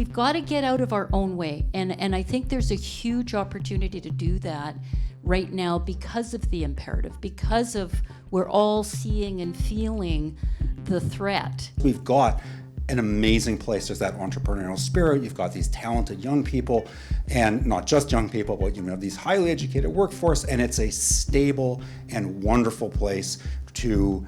we've got to get out of our own way. And I think there's a huge opportunity to do that right now because of the imperative, because of we're all seeing and feeling the threat. We've got an amazing place. There's that entrepreneurial spirit. You've got these talented young people, and not just young people, but these highly educated workforce, and it's a stable and wonderful place to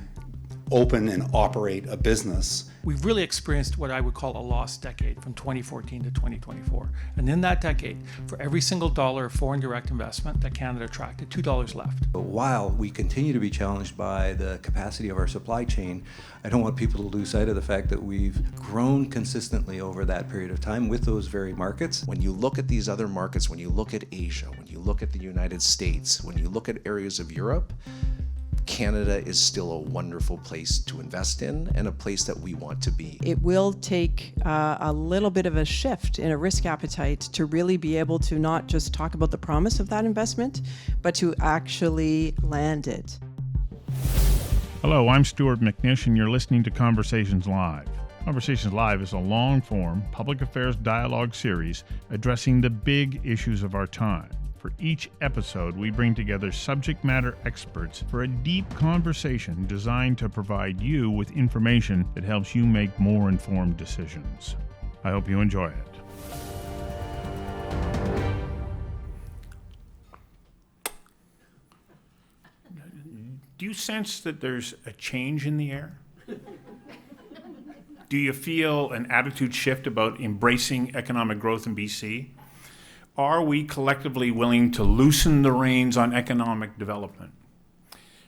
open and operate a business. We've really experienced what I would call a lost decade from 2014 to 2024. And in that decade, for every single dollar of foreign direct investment that Canada attracted, $2 left. But while we continue to be challenged by the capacity of our supply chain, I don't want people to lose sight of the fact that we've grown consistently over that period of time with those very markets. When you look at these other markets, when you look at Asia, when you look at the United States, when you look at areas of Europe, Canada is still a wonderful place to invest in and a place that we want to be. It will take a little bit of a shift in a risk appetite to really be able to not just talk about the promise of that investment, but to actually land it. Hello, I'm Stuart McNish, and you're listening to Conversations Live. Conversations Live is a long-form public affairs dialogue series addressing the big issues of our time. For each episode, we bring together subject matter experts for a deep conversation designed to provide you with information that helps you make more informed decisions. I hope you enjoy it. Do you sense that there's a change in the air? Do you feel an attitude shift about embracing economic growth in BC? Are we collectively willing to loosen the reins on economic development?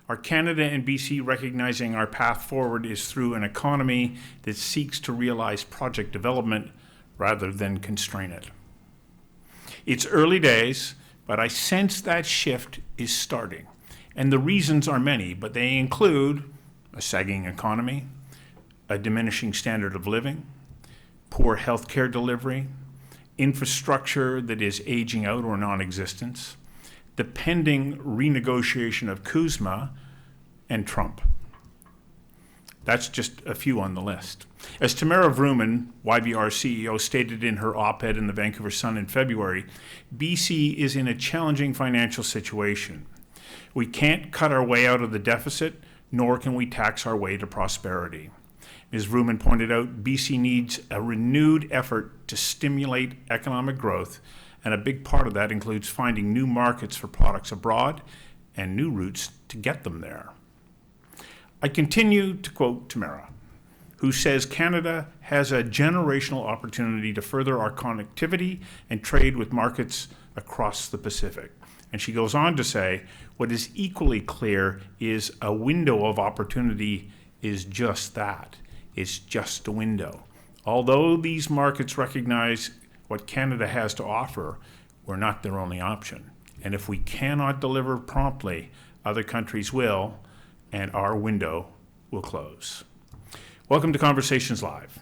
Are Canada and BC recognizing our path forward is through an economy that seeks to realize project development rather than constrain it? It's early days, but I sense that shift is starting. And the reasons are many, but they include a sagging economy, a diminishing standard of living, poor healthcare delivery, infrastructure that is aging out or non-existent, the pending renegotiation of CUSMA, and Trump. That's just a few on the list. As Tamara Vrooman, YVR CEO, stated in her op-ed in the Vancouver Sun in February, BC is in a challenging financial situation. We can't cut our way out of the deficit, nor can we tax our way to prosperity. Ms. Vrooman pointed out, BC needs a renewed effort to stimulate economic growth, and a big part of that includes finding new markets for products abroad and new routes to get them there. I continue to quote Tamara, who says Canada has a generational opportunity to further our connectivity and trade with markets across the Pacific. And she goes on to say, what is equally clear is a window of opportunity is just that. It's just a window. Although these markets recognize what Canada has to offer, we're not their only option. And if we cannot deliver promptly, other countries will, and our window will close. Welcome to Conversations Live.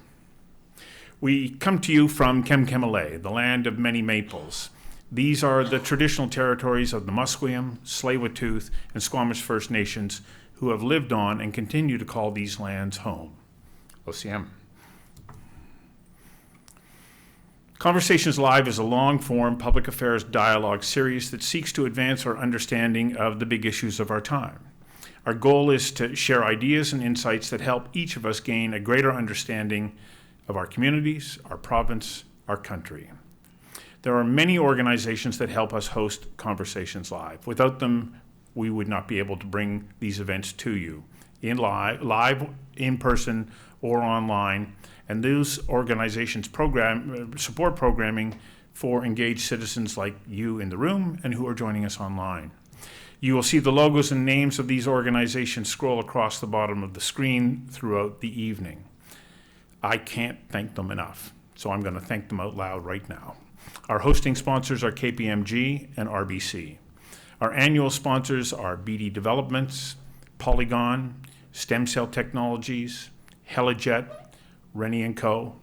We come to you from Kemkemale, the land of many maples. These are the traditional territories of the Musqueam, Tsleil-Waututh, and Squamish First Nations who have lived on and continue to call these lands home. OCM. Conversations Live is a long-form public affairs dialogue series that seeks to advance our understanding of the big issues of our time. Our goal is to share ideas and insights that help each of us gain a greater understanding of our communities, our province, our country. There are many organizations that help us host Conversations Live. Without them, we would not be able to bring these events to you in live in person, or online, and those organizations support programming for engaged citizens like you in the room and who are joining us online. You will see the logos and names of these organizations scroll across the bottom of the screen throughout the evening. I can't thank them enough, so I'm going to thank them out loud right now. Our hosting sponsors are KPMG and RBC. Our annual sponsors are Beedie Developments, Polygon, Stem Cell Technologies, Helijet, Rennie & Co.,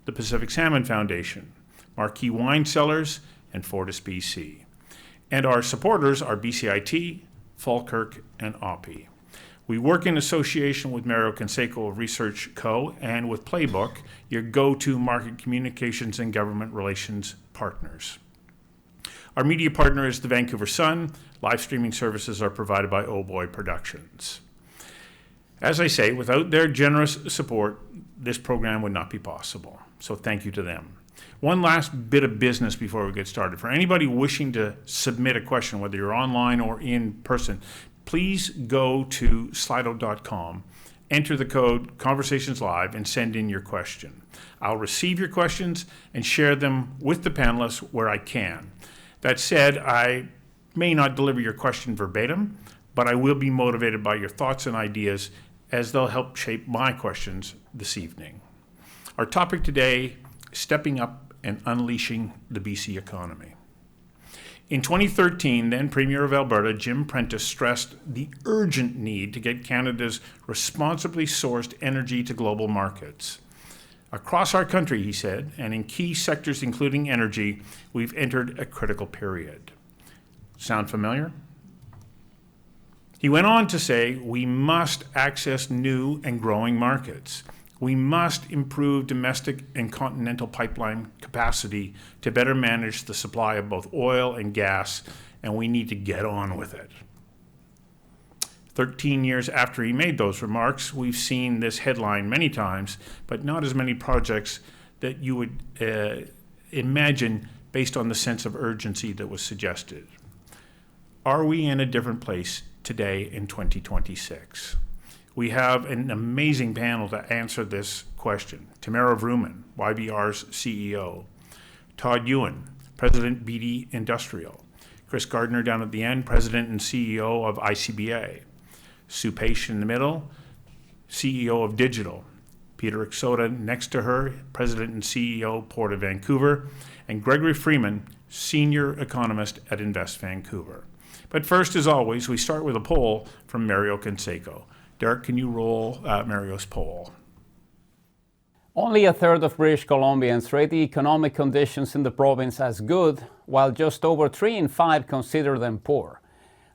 the Pacific Salmon Foundation, Marquee Wine Cellars, and Fortis BC. And our supporters are BCIT, Falkirk, and OPI. We work in association with Mario Canseco of Research Co. and with Playbook, your go-to market communications and government relations partners. Our media partner is the Vancouver Sun. Live streaming services are provided by Oh Boy Productions. As I say, without their generous support, this program would not be possible. So thank you to them. One last bit of business before we get started. For anybody wishing to submit a question, whether you're online or in person, please go to slido.com, enter the code Conversations Live, and send in your question. I'll receive your questions and share them with the panelists where I can. That said, I may not deliver your question verbatim, but I will be motivated by your thoughts and ideas as they'll help shape my questions this evening. Our topic today, stepping up and unleashing the BC economy. In 2013, then Premier of Alberta, Jim Prentice, stressed the urgent need to get Canada's responsibly sourced energy to global markets. Across our country, he said, and in key sectors including energy, we've entered a critical period. Sound familiar? He went on to say, we must access new and growing markets. We must improve domestic and continental pipeline capacity to better manage the supply of both oil and gas, and we need to get on with it. 13 years after he made those remarks, we've seen this headline many times, but not as many projects that you would imagine based on the sense of urgency that was suggested. Are we in a different place today in 2026? We have an amazing panel to answer this question. Tamara Vrooman, YBR's CEO. Todd Yuen, President Beedie Industrial. Chris Gardner down at the end, President and CEO of ICBA. Paish in the middle, CEO of Digital. Peter Xotta next to her, President and CEO, Port of Vancouver. And Gregory Freeman, Senior Economist at Invest Vancouver. But first, as always, we start with a poll from Mario Canseco. Derek, can you roll Mario's poll? Only a third of British Columbians rate the economic conditions in the province as good, while just over 3 in 5 consider them poor.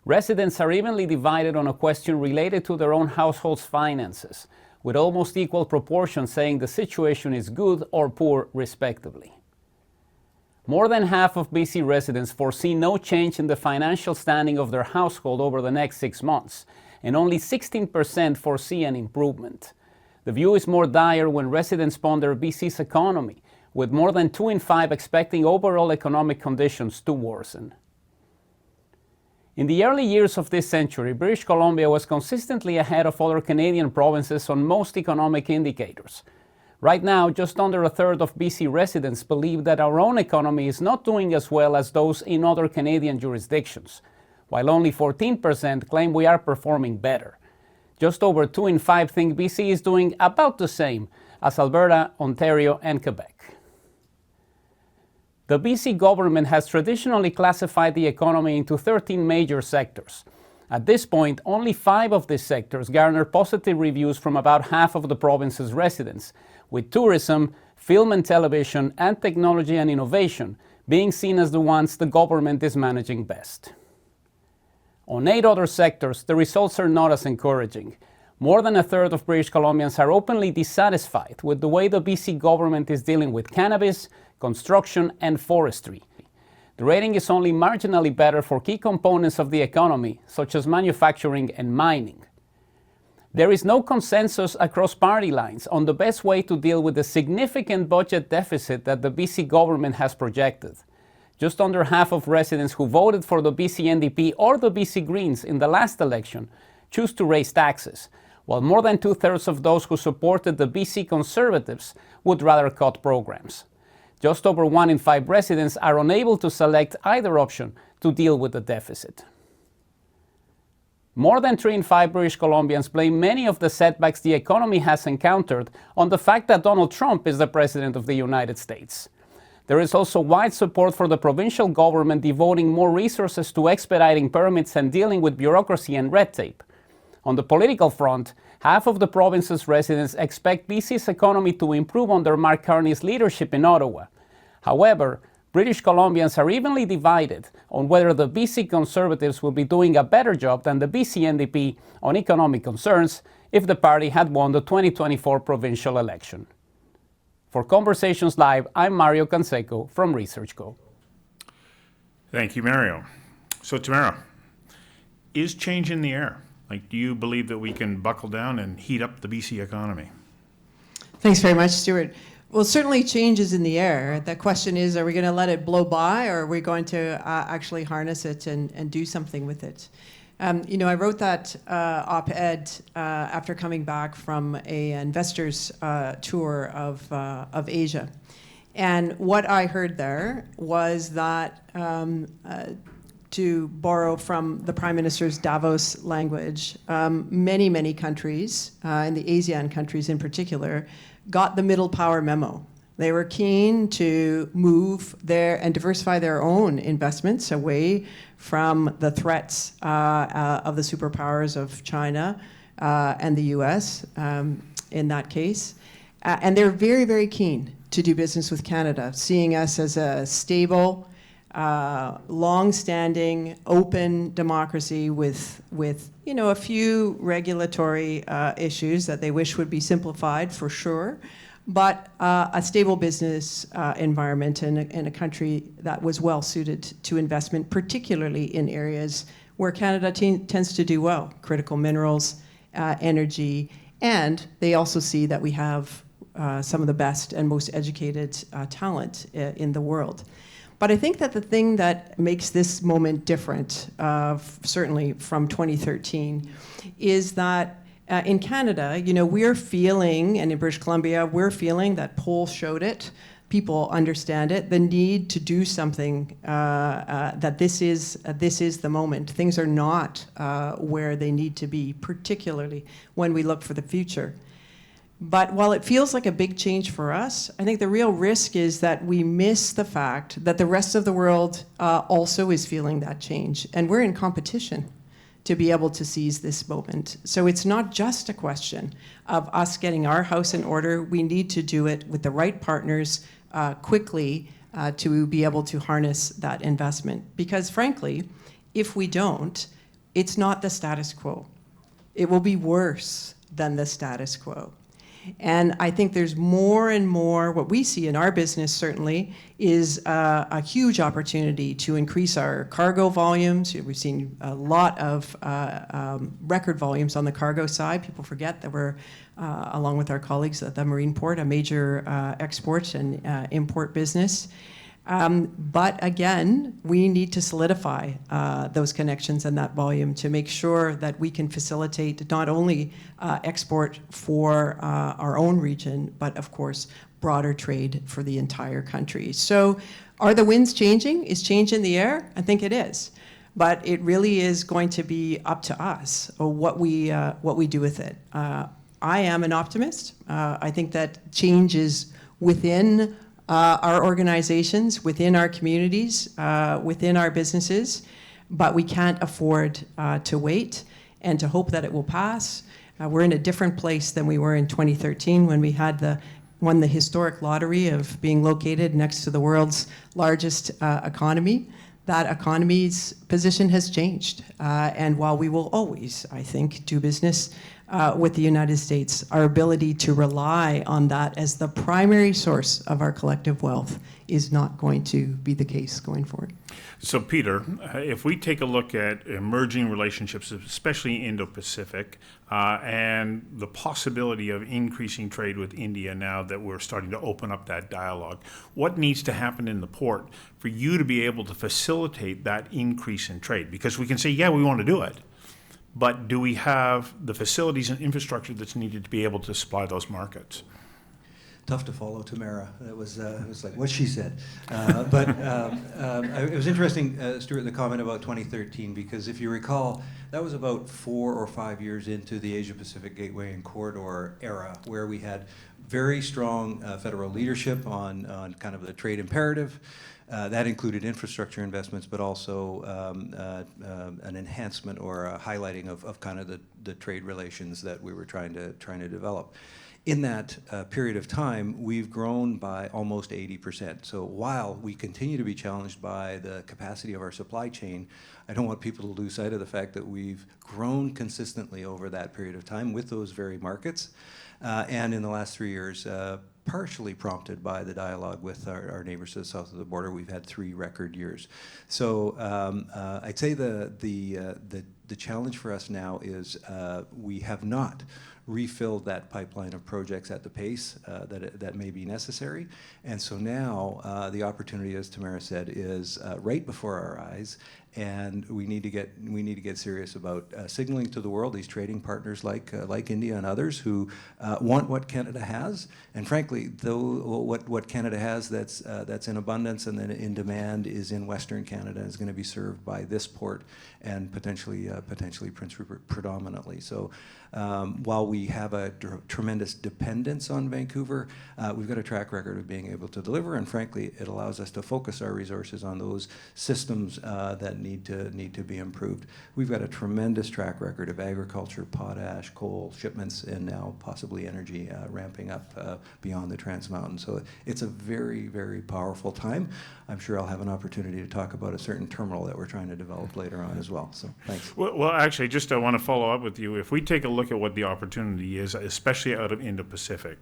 Residents are evenly divided on a question related to their own household's finances, with almost equal proportions saying the situation is good or poor, respectively. More than half of BC residents foresee no change in the financial standing of their household over the next 6 months, and only 16% foresee an improvement. The view is more dire when residents ponder BC's economy, with more than 2 in 5 expecting overall economic conditions to worsen. In the early years of this century, British Columbia was consistently ahead of other Canadian provinces on most economic indicators. Right now, just under a third of BC residents believe that our own economy is not doing as well as those in other Canadian jurisdictions, while only 14% claim we are performing better. Just over 2 in 5 think BC is doing about the same as Alberta, Ontario, and Quebec. The BC government has traditionally classified the economy into 13 major sectors. At this point, only 5 of these sectors garner positive reviews from about half of the province's residents, with tourism, film and television, and technology and innovation being seen as the ones the government is managing best. On 8 other sectors, the results are not as encouraging. More than a third of British Columbians are openly dissatisfied with the way the BC government is dealing with cannabis, construction, and forestry. The rating is only marginally better for key components of the economy, such as manufacturing and mining. There is no consensus across party lines on the best way to deal with the significant budget deficit that the BC government has projected. Just under half of residents who voted for the BC NDP or the BC Greens in the last election choose to raise taxes, while more than 2/3 of those who supported the BC Conservatives would rather cut programs. Just over 1 in 5 residents are unable to select either option to deal with the deficit. More than 3 in 5 British Columbians blame many of the setbacks the economy has encountered on the fact that Donald Trump is the President of the United States. There is also wide support for the provincial government devoting more resources to expediting permits and dealing with bureaucracy and red tape. On the political front, half of the province's residents expect BC's economy to improve under Mark Carney's leadership in Ottawa. However, British Columbians are evenly divided on whether the BC Conservatives will be doing a better job than the BC NDP on economic concerns if the party had won the 2024 provincial election. For Conversations Live, I'm Mario Canseco from ResearchGo. Thank you, Mario. So, Tamara, is change in the air? Like, do you believe that we can buckle down and heat up the BC economy? Thanks very much, Stuart. Well, certainly change is in the air. The question is, are we going to let it blow by, or are we going to actually harness it and do something with it? I wrote that op-ed after coming back from an investor's tour of Asia. And what I heard there was that, to borrow from the Prime Minister's Davos language, many, many countries, and the ASEAN countries in particular, got the middle power memo. They were keen to move and diversify their own investments away from the threats of the superpowers of China and the US in that case. And they're very, very keen to do business with Canada, seeing us as a stable, long-standing, open democracy with a few regulatory issues that they wish would be simplified for sure, but a stable business environment in a country that was well suited to investment, particularly in areas where Canada tends to do well: critical minerals, energy, and they also see that we have some of the best and most educated talent in the world. But I think that the thing that makes this moment different, certainly from 2013, is that in Canada, we're feeling, and in British Columbia, we're feeling that polls showed it, people understand it, the need to do something, that this is the moment. Things are not where they need to be, particularly when we look for the future. But while it feels like a big change for us, I think the real risk is that we miss the fact that the rest of the world also is feeling that change. And we're in competition to be able to seize this moment. So it's not just a question of us getting our house in order. We need to do it with the right partners quickly to be able to harness that investment. Because frankly, if we don't, it's not the status quo. It will be worse than the status quo. And I think there's more and more, what we see in our business certainly, is a huge opportunity to increase our cargo volumes. We've seen a lot of record volumes on the cargo side. People forget that we're, along with our colleagues at the Marine Port, a major export and import business. But again, we need to solidify those connections and that volume to make sure that we can facilitate not only export for our own region, but of course, broader trade for the entire country. So are the winds changing? Is change in the air? I think it is. But it really is going to be up to us what we do with it. I am an optimist. I think that change is within our organizations, within our communities, within our businesses, but we can't afford to wait and to hope that it will pass. We're in a different place than we were in 2013 when we had won the historic lottery of being located next to the world's largest economy. That economy's position has changed. And while we will always, I think, do business with the United States, our ability to rely on that as the primary source of our collective wealth is not going to be the case going forward. So, Peter, if we take a look at emerging relationships, especially Indo-Pacific, and the possibility of increasing trade with India now that we're starting to open up that dialogue, what needs to happen in the port for you to be able to facilitate that increase in trade? Because we can say, yeah, we want to do it, but do we have the facilities and infrastructure that's needed to be able to supply those markets? Tough to follow Tamara. It was like what she said. But it was interesting, Stuart, the comment about 2013, because if you recall, that was about 4 or 5 years into the Asia-Pacific Gateway and Corridor era, where we had very strong federal leadership on kind of the trade imperative. That included infrastructure investments, but also an enhancement or a highlighting of kind of the trade relations that we were trying to develop. In that period of time, we've grown by almost 80%. So while we continue to be challenged by the capacity of our supply chain, I don't want people to lose sight of the fact that we've grown consistently over that period of time with those very markets. And in the last 3 years, partially prompted by the dialogue with our neighbors to the south of the border, we've had 3 record years. So I'd say the challenge for us now is we have not refilled that pipeline of projects at the pace that may be necessary. And so now the opportunity, as Tamara said, is right before our eyes. And we need to get serious about signaling to the world, these trading partners like India and others who want what Canada has. And frankly, though what Canada has that's in abundance and then in demand is in Western Canada, is going to be served by this port and potentially Prince Rupert predominantly. So while we have a tremendous dependence on Vancouver, we've got a track record of being able to deliver. And frankly, it allows us to focus our resources on those systems that need to be improved. We've got a tremendous track record of agriculture, potash, coal shipments, and now possibly energy ramping up beyond the Trans Mountain. So it's a very, very powerful time. I'm sure I'll have an opportunity to talk about a certain terminal that we're trying to develop later on as well. So thanks. Well, actually, just I want to follow up with you. If we take a look at what the opportunity is, especially out of Indo-Pacific,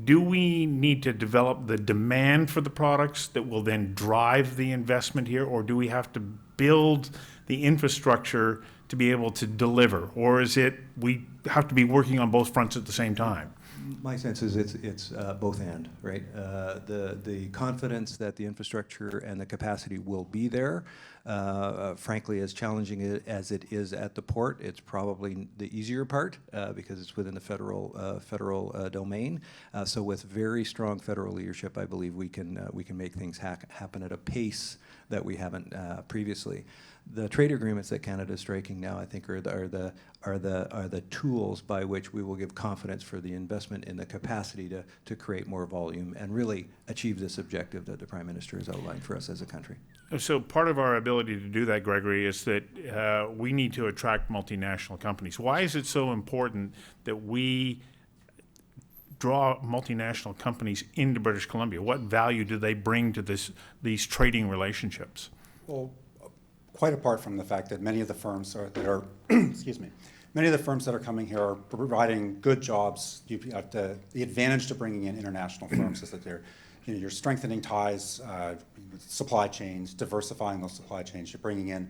do we need to develop the demand for the products that will then drive the investment here, or do we have to build the infrastructure to be able to deliver, or is it we have to be working on both fronts at the same time? My sense is it's both and, right? The confidence that the infrastructure and the capacity will be there, frankly, as challenging as it is at the port, it's probably the easier part because it's within the federal domain. So with very strong federal leadership, I believe we can make things happen at a pace that we haven't previously. The trade agreements that Canada is striking now, I think, are the tools by which we will give confidence for the investment in the capacity to create more volume and really achieve this objective that the Prime Minister has outlined for us as a country. So part of our ability to do that, Gregory, is that we need to attract multinational companies. Why is it so important that we draw multinational companies into British Columbia? What value do they bring to these trading relationships? Well, quite apart from the fact that many of the firms many of the firms that are coming here are providing good jobs. You have the advantage to bringing in international firms is that you're strengthening ties, supply chains, diversifying those supply chains. You're bringing in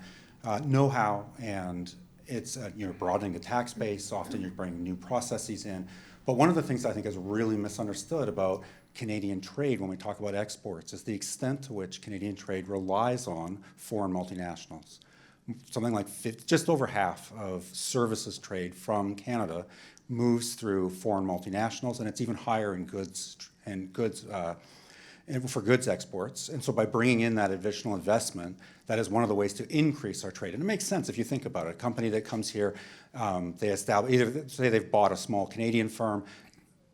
know-how, and it's broadening the tax base. Often you're bringing new processes in. But one of the things I think is really misunderstood about Canadian trade when we talk about exports is the extent to which Canadian trade relies on foreign multinationals. Something like just over half of services trade from Canada moves through foreign multinationals, and it's even higher in goods for goods exports. And so by bringing in that additional investment, that is one of the ways to increase our trade. And it makes sense if you think about it. A company that comes here, they establish, either say they've bought a small Canadian firm,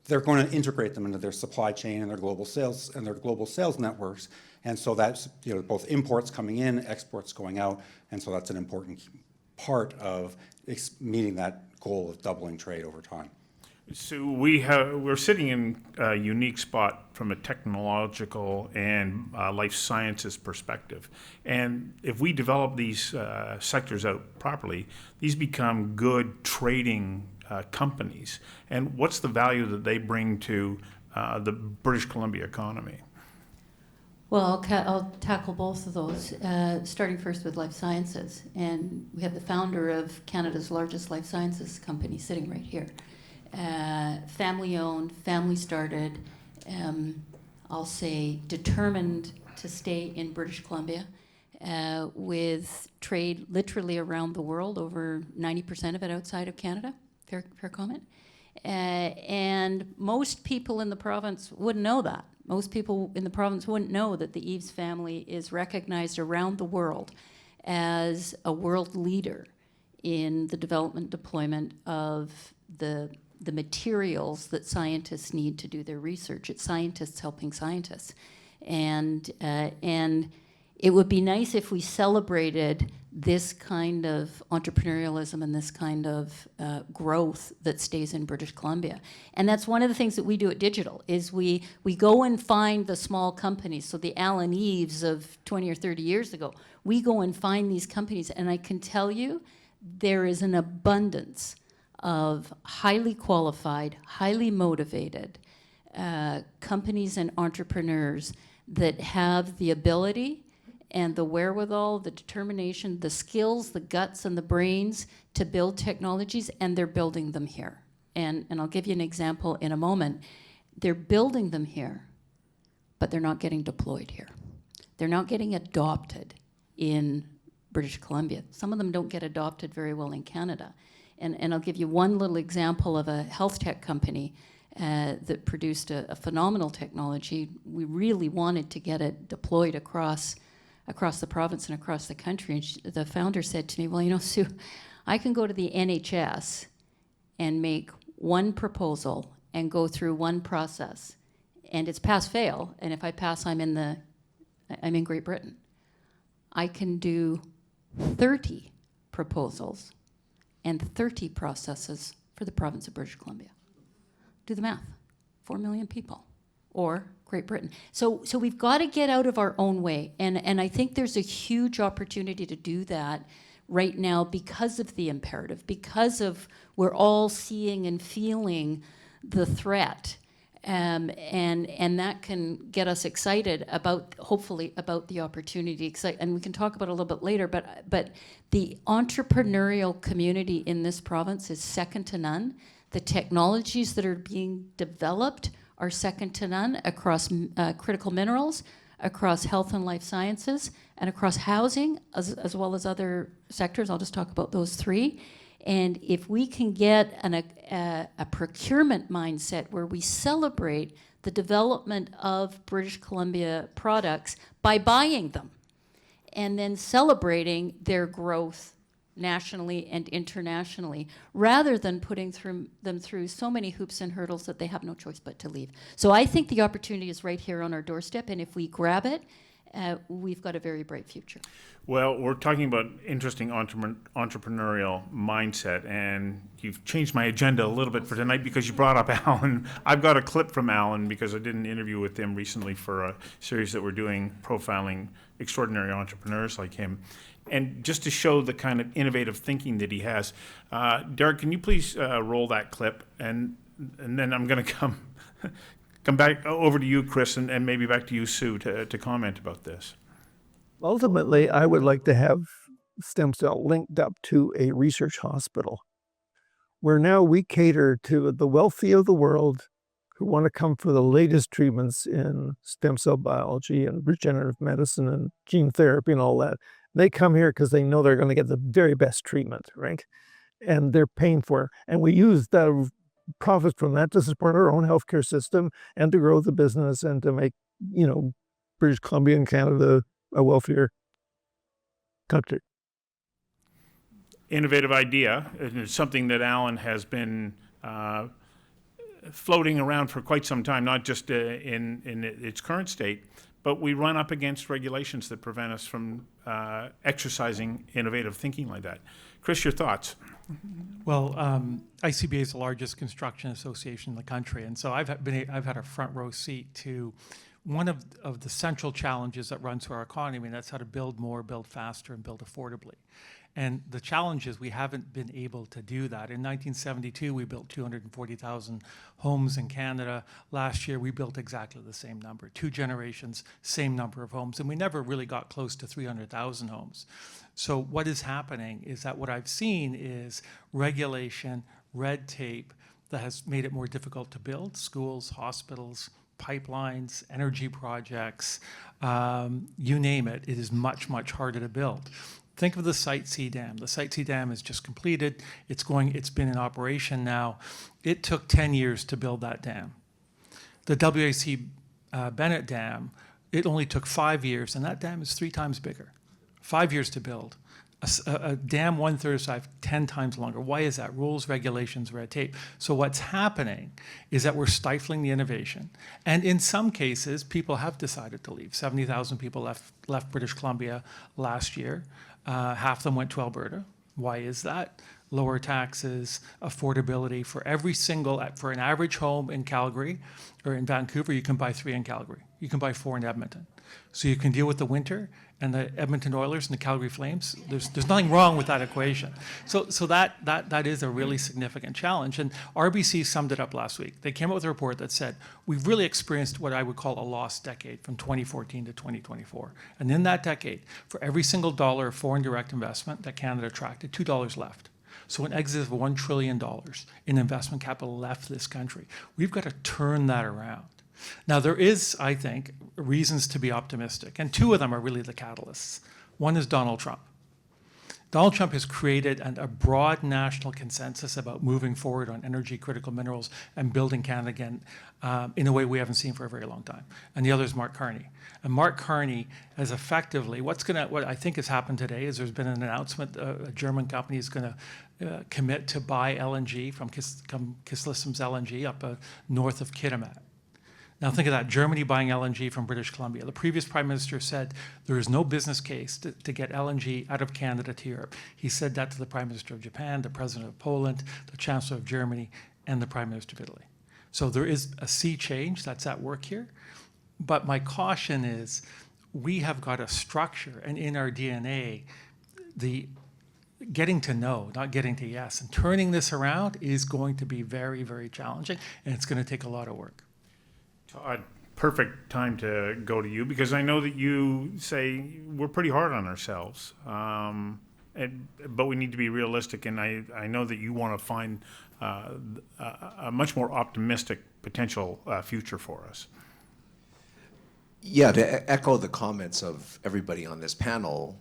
they're going to integrate them into their supply chain and their global sales networks. And so that's both imports coming in, exports going out, and so that's an important part of meeting that goal of doubling trade over time. So we're sitting in a unique spot from a technological and life sciences perspective. And if we develop these sectors out properly, these become good trading companies. And what's the value that they bring to the British Columbia economy? Well, I'll tackle both of those, starting first with life sciences. And we have the founder of Canada's largest life sciences company sitting right here. Family owned, family started, I'll say determined to stay in British Columbia with trade literally around the world, over 90% of it outside of Canada. Fair comment? And most people in the province wouldn't know that. Most people in the province wouldn't know that the Eves family is recognized around the world as a world leader in the development deployment of the materials that scientists need to do their research. It's scientists helping scientists. And it would be nice if we celebrated this kind of entrepreneurialism and this kind of growth that stays in British Columbia. And that's one of the things that we do at Digital, is we go and find the small companies. So the Alan Eves of 20 or 30 years ago, we go and find these companies, and I can tell you there is an abundance of highly qualified, highly motivated companies and entrepreneurs that have the ability and the wherewithal, the determination, the skills, the guts, and the brains to build technologies, and they're building them here. And I'll give you an example in a moment. They're building them here, but they're not getting deployed here. They're not getting adopted in British Columbia. Some of them don't get adopted very well in Canada. And I'll give you one little example of a health tech company that produced a phenomenal technology. We really wanted to get it deployed across the province and across the country. And the founder said to me, well, you know, Sue, I can go to the NHS and make one proposal and go through one process, and it's pass-fail, and if I pass, I'm in Great Britain. I can do 30 proposals and 30 processes for the province of British Columbia. Do the math, 4 million people, or Great Britain. So we've got to get out of our own way, and I think there's a huge opportunity to do that right now because of the imperative, because of we're all seeing and feeling the threat, and that can get us excited about, hopefully, about the opportunity. And we can talk about it a little bit later, but the entrepreneurial community in this province is second to none. The technologies that are being developed are second to none across critical minerals, across health and life sciences, and across housing, as well as other sectors. I'll just talk about those three. And if we can get a procurement mindset where we celebrate the development of British Columbia products by buying them, and then celebrating their growth nationally and internationally, rather than putting them through so many hoops and hurdles that they have no choice but to leave. So I think the opportunity is right here on our doorstep, and if we grab it, we've got a very bright future. Well, we're talking about interesting entrepreneurial mindset, and you've changed my agenda a little bit for tonight because you brought up Alan. I've got a clip from Alan because I did an interview with him recently for a series that we're doing profiling extraordinary entrepreneurs like him. And just to show the kind of innovative thinking that he has, Derek, can you please roll that clip? And then I'm going to come back over to you, Chris, and maybe back to you, Sue, to comment about this. Ultimately, I would like to have stem cell linked up to a research hospital, where now we cater to the wealthy of the world who want to come for the latest treatments in stem cell biology and regenerative medicine and gene therapy and all that. They come here because they know they're going to get the very best treatment, right? And they're paying for it. And we use the profits from that to support our own healthcare system and to grow the business and to make, British Columbia and Canada a wealthier country. Innovative idea. It's something that Alan has been floating around for quite some time, not just in its current state, but we run up against regulations that prevent us from exercising innovative thinking like that. Chris, your thoughts? Well, ICBA is the largest construction association in the country, and so I've had a front row seat to one of the central challenges that runs through our economy, and that's how to build more, build faster, and build affordably. And the challenge is we haven't been able to do that. In 1972, we built 240,000 homes in Canada. Last year, we built exactly the same number. 2 generations, same number of homes. And we never really got close to 300,000 homes. So what is happening is that what I've seen is regulation, red tape that has made it more difficult to build schools, hospitals, pipelines, energy projects, you name it. It is much, much harder to build. Think of the Site C Dam. The Site C Dam is just completed. It's been in operation now. It took 10 years to build that dam. The W.A.C. Bennett Dam, it only took 5 years, and that dam is 3 times bigger. 5 years to build. a dam 1/3 size, 10 times longer. Why is that? Rules, regulations, red tape. So what's happening is that we're stifling the innovation. And in some cases, people have decided to leave. 70,000 people left British Columbia last year. Half of them went to Alberta. Why is that? Lower taxes, affordability for for an average home in Calgary or in Vancouver, you can buy 3 in Calgary. You can buy 4 in Edmonton. So you can deal with the winter and the Edmonton Oilers and the Calgary Flames. There's nothing wrong with that equation. So that is a really significant challenge. And RBC summed it up last week. They came out with a report that said, we've really experienced what I would call a lost decade from 2014 to 2024. And in that decade, for every single dollar of foreign direct investment that Canada attracted, $2 left. So an exit of $1 trillion in investment capital left this country. We've got to turn that around. Now, there is, I think, reasons to be optimistic, and 2 of them are really the catalysts. One is Donald Trump. Donald Trump has created a broad national consensus about moving forward on energy, critical minerals, and building Canada again in a way we haven't seen for a very long time. And the other is Mark Carney. And Mark Carney has effectively, what I think has happened today is there's been an announcement, a German company is going to commit to buy LNG from Kislyssum's LNG up north of Kitimat. Now think of that, Germany buying LNG from British Columbia. The previous Prime Minister said there is no business case to get LNG out of Canada to Europe. He said that to the Prime Minister of Japan, the President of Poland, the Chancellor of Germany, and the Prime Minister of Italy. So there is a sea change that's at work here. But my caution is we have got a structure, and in our DNA, the getting to no, not getting to yes, and turning this around is going to be very, very challenging, and it's going to take a lot of work. Todd, perfect time to go to you, because I know that you say we're pretty hard on ourselves, but we need to be realistic, and I know that you want to find a much more optimistic potential future for us. Yeah, to echo the comments of everybody on this panel,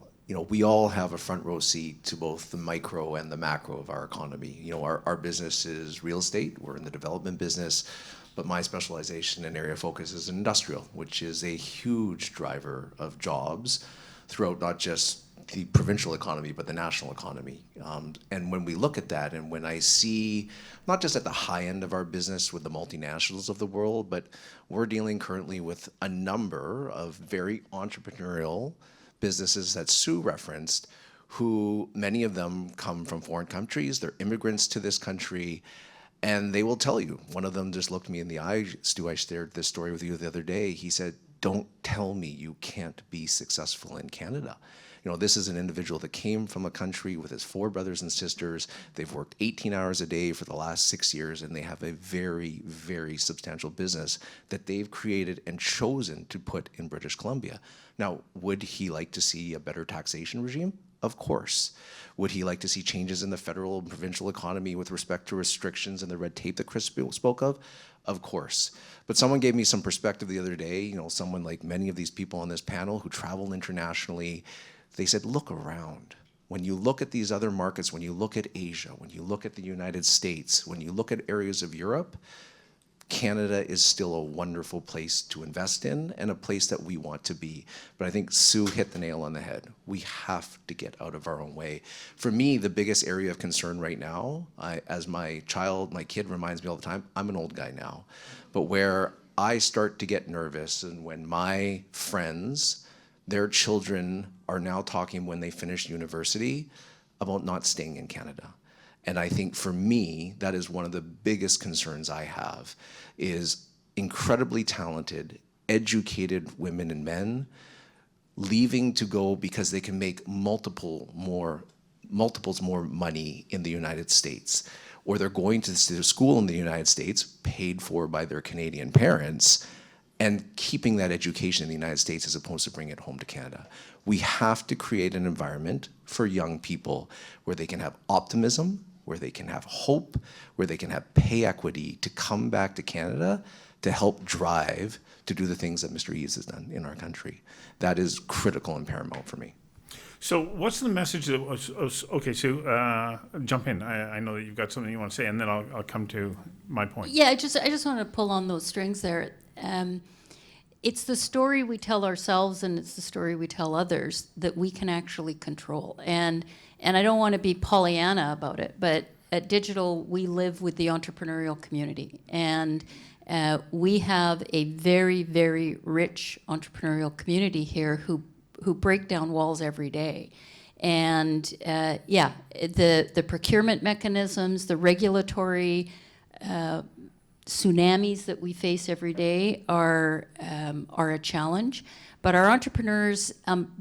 we all have a front row seat to both the micro and the macro of our economy. Our business is real estate. We're in the development business. But my specialization and area of focus is industrial, which is a huge driver of jobs throughout not just the provincial economy, but the national economy. And when we look at that, and when I see, not just at the high end of our business with the multinationals of the world, but we're dealing currently with a number of very entrepreneurial businesses that Sue referenced, who many of them come from foreign countries, they're immigrants to this country, and they will tell you. One of them just looked me in the eye. Stu, I shared this story with you the other day. He said, "Don't tell me you can't be successful in Canada." This is an individual that came from a country with his 4 brothers and sisters. They've worked 18 hours a day for the last 6 years, and they have a very, very substantial business that they've created and chosen to put in British Columbia. Now, would he like to see a better taxation regime? Of course. Would he like to see changes in the federal and provincial economy with respect to restrictions and the red tape that Chris spoke of? Of course. But someone gave me some perspective the other day, someone like many of these people on this panel who travel internationally, they said, look around. When you look at these other markets, when you look at Asia, when you look at the United States, when you look at areas of Europe, Canada is still a wonderful place to invest in and a place that we want to be. But I think Sue hit the nail on the head. We have to get out of our own way. For me, the biggest area of concern right now, as my kid reminds me all the time, I'm an old guy now, but where I start to get nervous and when my friends, their children are now talking when they finish university about not staying in Canada. And I think for me, that is one of the biggest concerns I have, is incredibly talented, educated women and men leaving to go because they can make multiples more money in the United States. Or they're going to school in the United States, paid for by their Canadian parents, and keeping that education in the United States as opposed to bringing it home to Canada. We have to create an environment for young people where they can have optimism, where they can have hope, where they can have pay equity to come back to Canada to help drive to do the things that Mr. Eves has done in our country. That is critical and paramount for me. So what's the message that was, okay, Sue, jump in. I know that you've got something you want to say, and then I'll come to my point. Yeah, I just want to pull on those strings there. it's the story we tell ourselves and it's the story we tell others that we can actually control. And I don't want to be Pollyanna about it, but at Digital, we live with the entrepreneurial community. And we have a very, very rich entrepreneurial community here who break down walls every day. And the procurement mechanisms, the regulatory tsunamis that we face every day are a challenge. But our entrepreneurs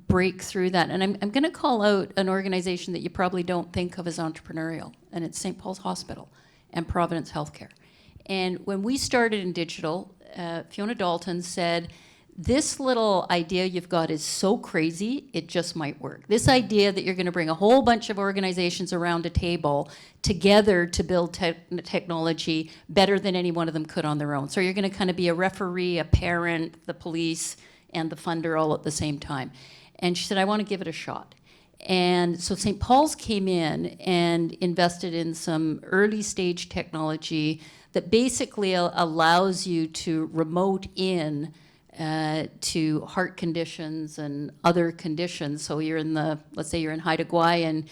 break through that. And I'm going to call out an organization that you probably don't think of as entrepreneurial, and it's St. Paul's Hospital and Providence Healthcare. And when we started in Digital, Fiona Dalton said, this little idea you've got is so crazy, it just might work. This idea that you're going to bring a whole bunch of organizations around a table together to build technology better than any one of them could on their own. So you're going to kind of be a referee, a parent, the police, and the funder all at the same time. And she said, I want to give it a shot. And so St. Paul's came in and invested in some early stage technology that basically allows you to remote in to heart conditions and other conditions. So you're in let's say you're in Haida Gwaii and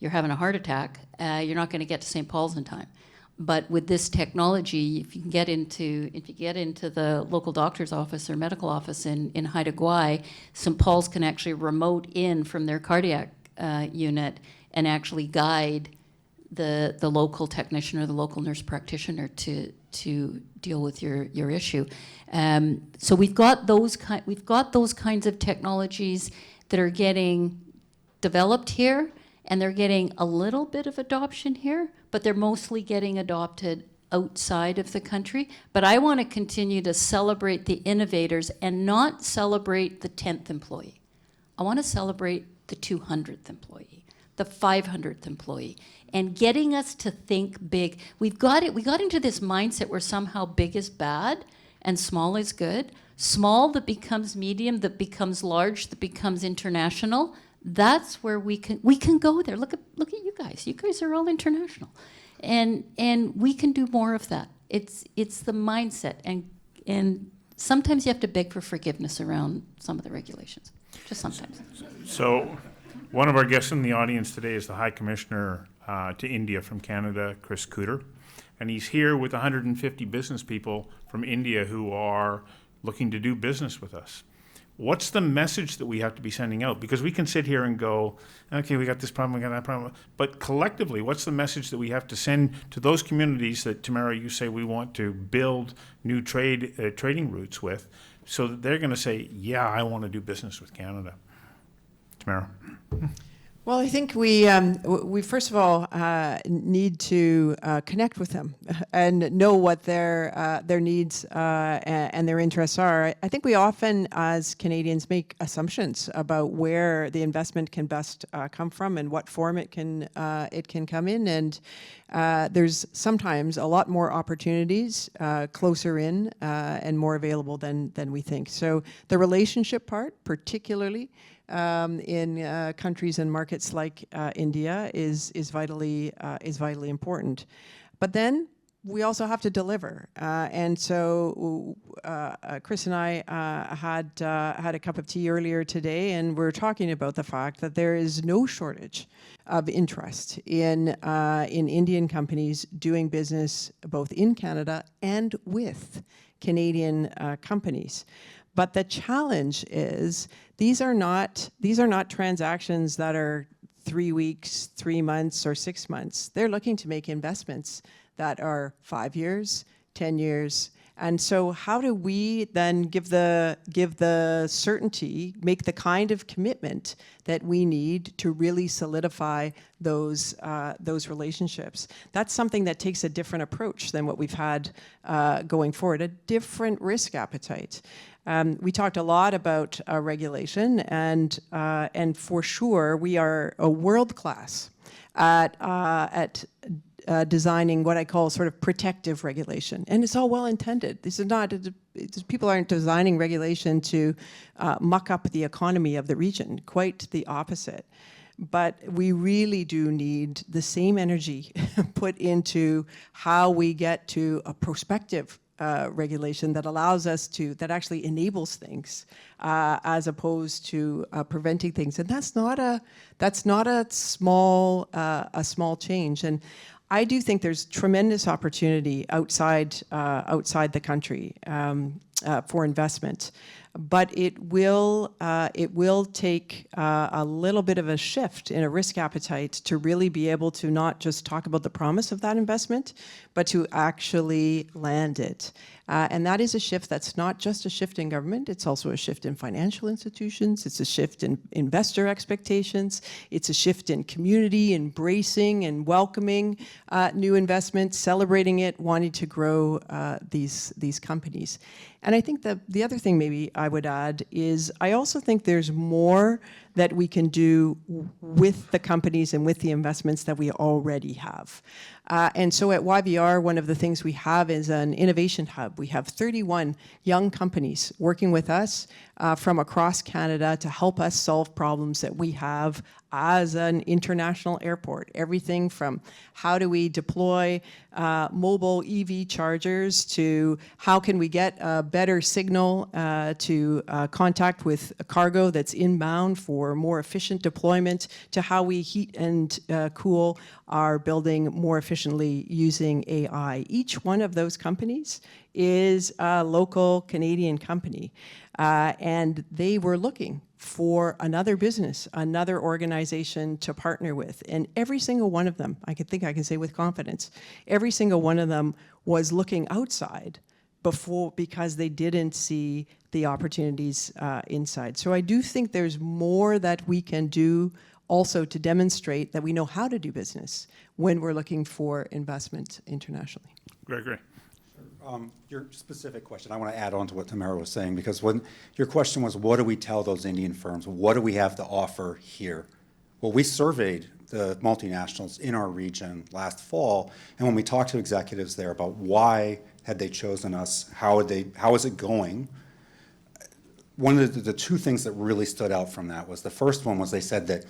you're having a heart attack, you're not going to get to St. Paul's in time. But with this technology, if you get into the local doctor's office or medical office in Haida Gwaii, St. Paul's can actually remote in from their cardiac unit and actually guide the local technician or the local nurse practitioner to deal with your issue. So we've got those kinds of technologies that are getting developed here, and they're getting a little bit of adoption here, but they're mostly getting adopted outside of the country. But I want to continue to celebrate the innovators and not celebrate the 10th employee. I want to celebrate the 200th employee, the 500th employee, and getting us to think big. We got into this mindset where somehow big is bad and small is good. Small that becomes medium, that becomes large, that becomes international. That's where we can go there. Look at you guys. You guys are all international, and we can do more of that. It's the mindset, and sometimes you have to beg for forgiveness around some of the regulations. Just sometimes. So, one of our guests in the audience today is the High Commissioner to India from Canada, Chris Cooter, and he's here with 150 business people from India who are looking to do business with us. What's the message that we have to be sending out? Because we can sit here and go, okay, we got this problem, we got that problem. But collectively, what's the message that we have to send to those communities that, Tamara, you say we want to build new trading routes with, so that they're going to say, yeah, I want to do business with Canada? Tamara. Well, I think we first of all need to connect with them and know what their needs and their interests are. I think we often, as Canadians, make assumptions about where the investment can best come from and what form it can come in. And there's sometimes a lot more opportunities closer in and more available than we think. So the relationship part, particularly in countries and markets like India, is vitally important. But then we also have to deliver, and so Chris and I had a cup of tea earlier today, and we're talking about the fact that there is no shortage of interest in Indian companies doing business both in Canada and with Canadian companies. But the challenge is these are not transactions that are 3 weeks, 3 months, or 6 months. They're looking to make investments that are 5 years, 10 years. And so how do we then give the certainty, make the kind of commitment that we need to really solidify those relationships? That's something that takes a different approach than what we've had going forward, a different risk appetite. We talked a lot about regulation, and for sure we are a world class at designing what I call sort of protective regulation, and it's all well intended. This is not people aren't designing regulation to muck up the economy of the region. Quite the opposite. But we really do need the same energy put into how we get to a prospective regulation that allows us to, that actually enables things, as opposed to preventing things. And that's not a small change. And I do think there's tremendous opportunity outside the country for investment, but it will take a little bit of a shift in a risk appetite to really be able to not just talk about the promise of that investment, but to actually land it. And that is a shift that's not just a shift in government, it's also a shift in financial institutions, it's a shift in investor expectations, it's a shift in community embracing and welcoming new investments, celebrating it, wanting to grow these companies. And I think that the other thing maybe I would add is I also think there's more that we can do with the companies and with the investments that we already have. And so at YVR, one of the things we have is an innovation hub. We have 31 young companies working with us from across Canada to help us solve problems that we have as an international airport. Everything from how do we deploy mobile EV chargers to how can we get a better signal to contact with a cargo that's inbound for more efficient deployment, to how we heat and cool our building more efficiently using AI. Each one of those companies is a local Canadian company, and they were looking for another business, another organization to partner with. And every single one of them, I can say with confidence, every single one of them was looking outside because they didn't see the opportunities inside. So I do think there's more that we can do also to demonstrate that we know how to do business when we're looking for investment internationally. Gregory. Your specific question, I want to add on to what Tamara was saying, because when your question was, what do we tell those Indian firms? What do we have to offer here? Well, we surveyed the multinationals in our region last fall, and when we talked to executives there about why had they chosen us, how is it going, one of the two things that really stood out from that was, the first one was they said that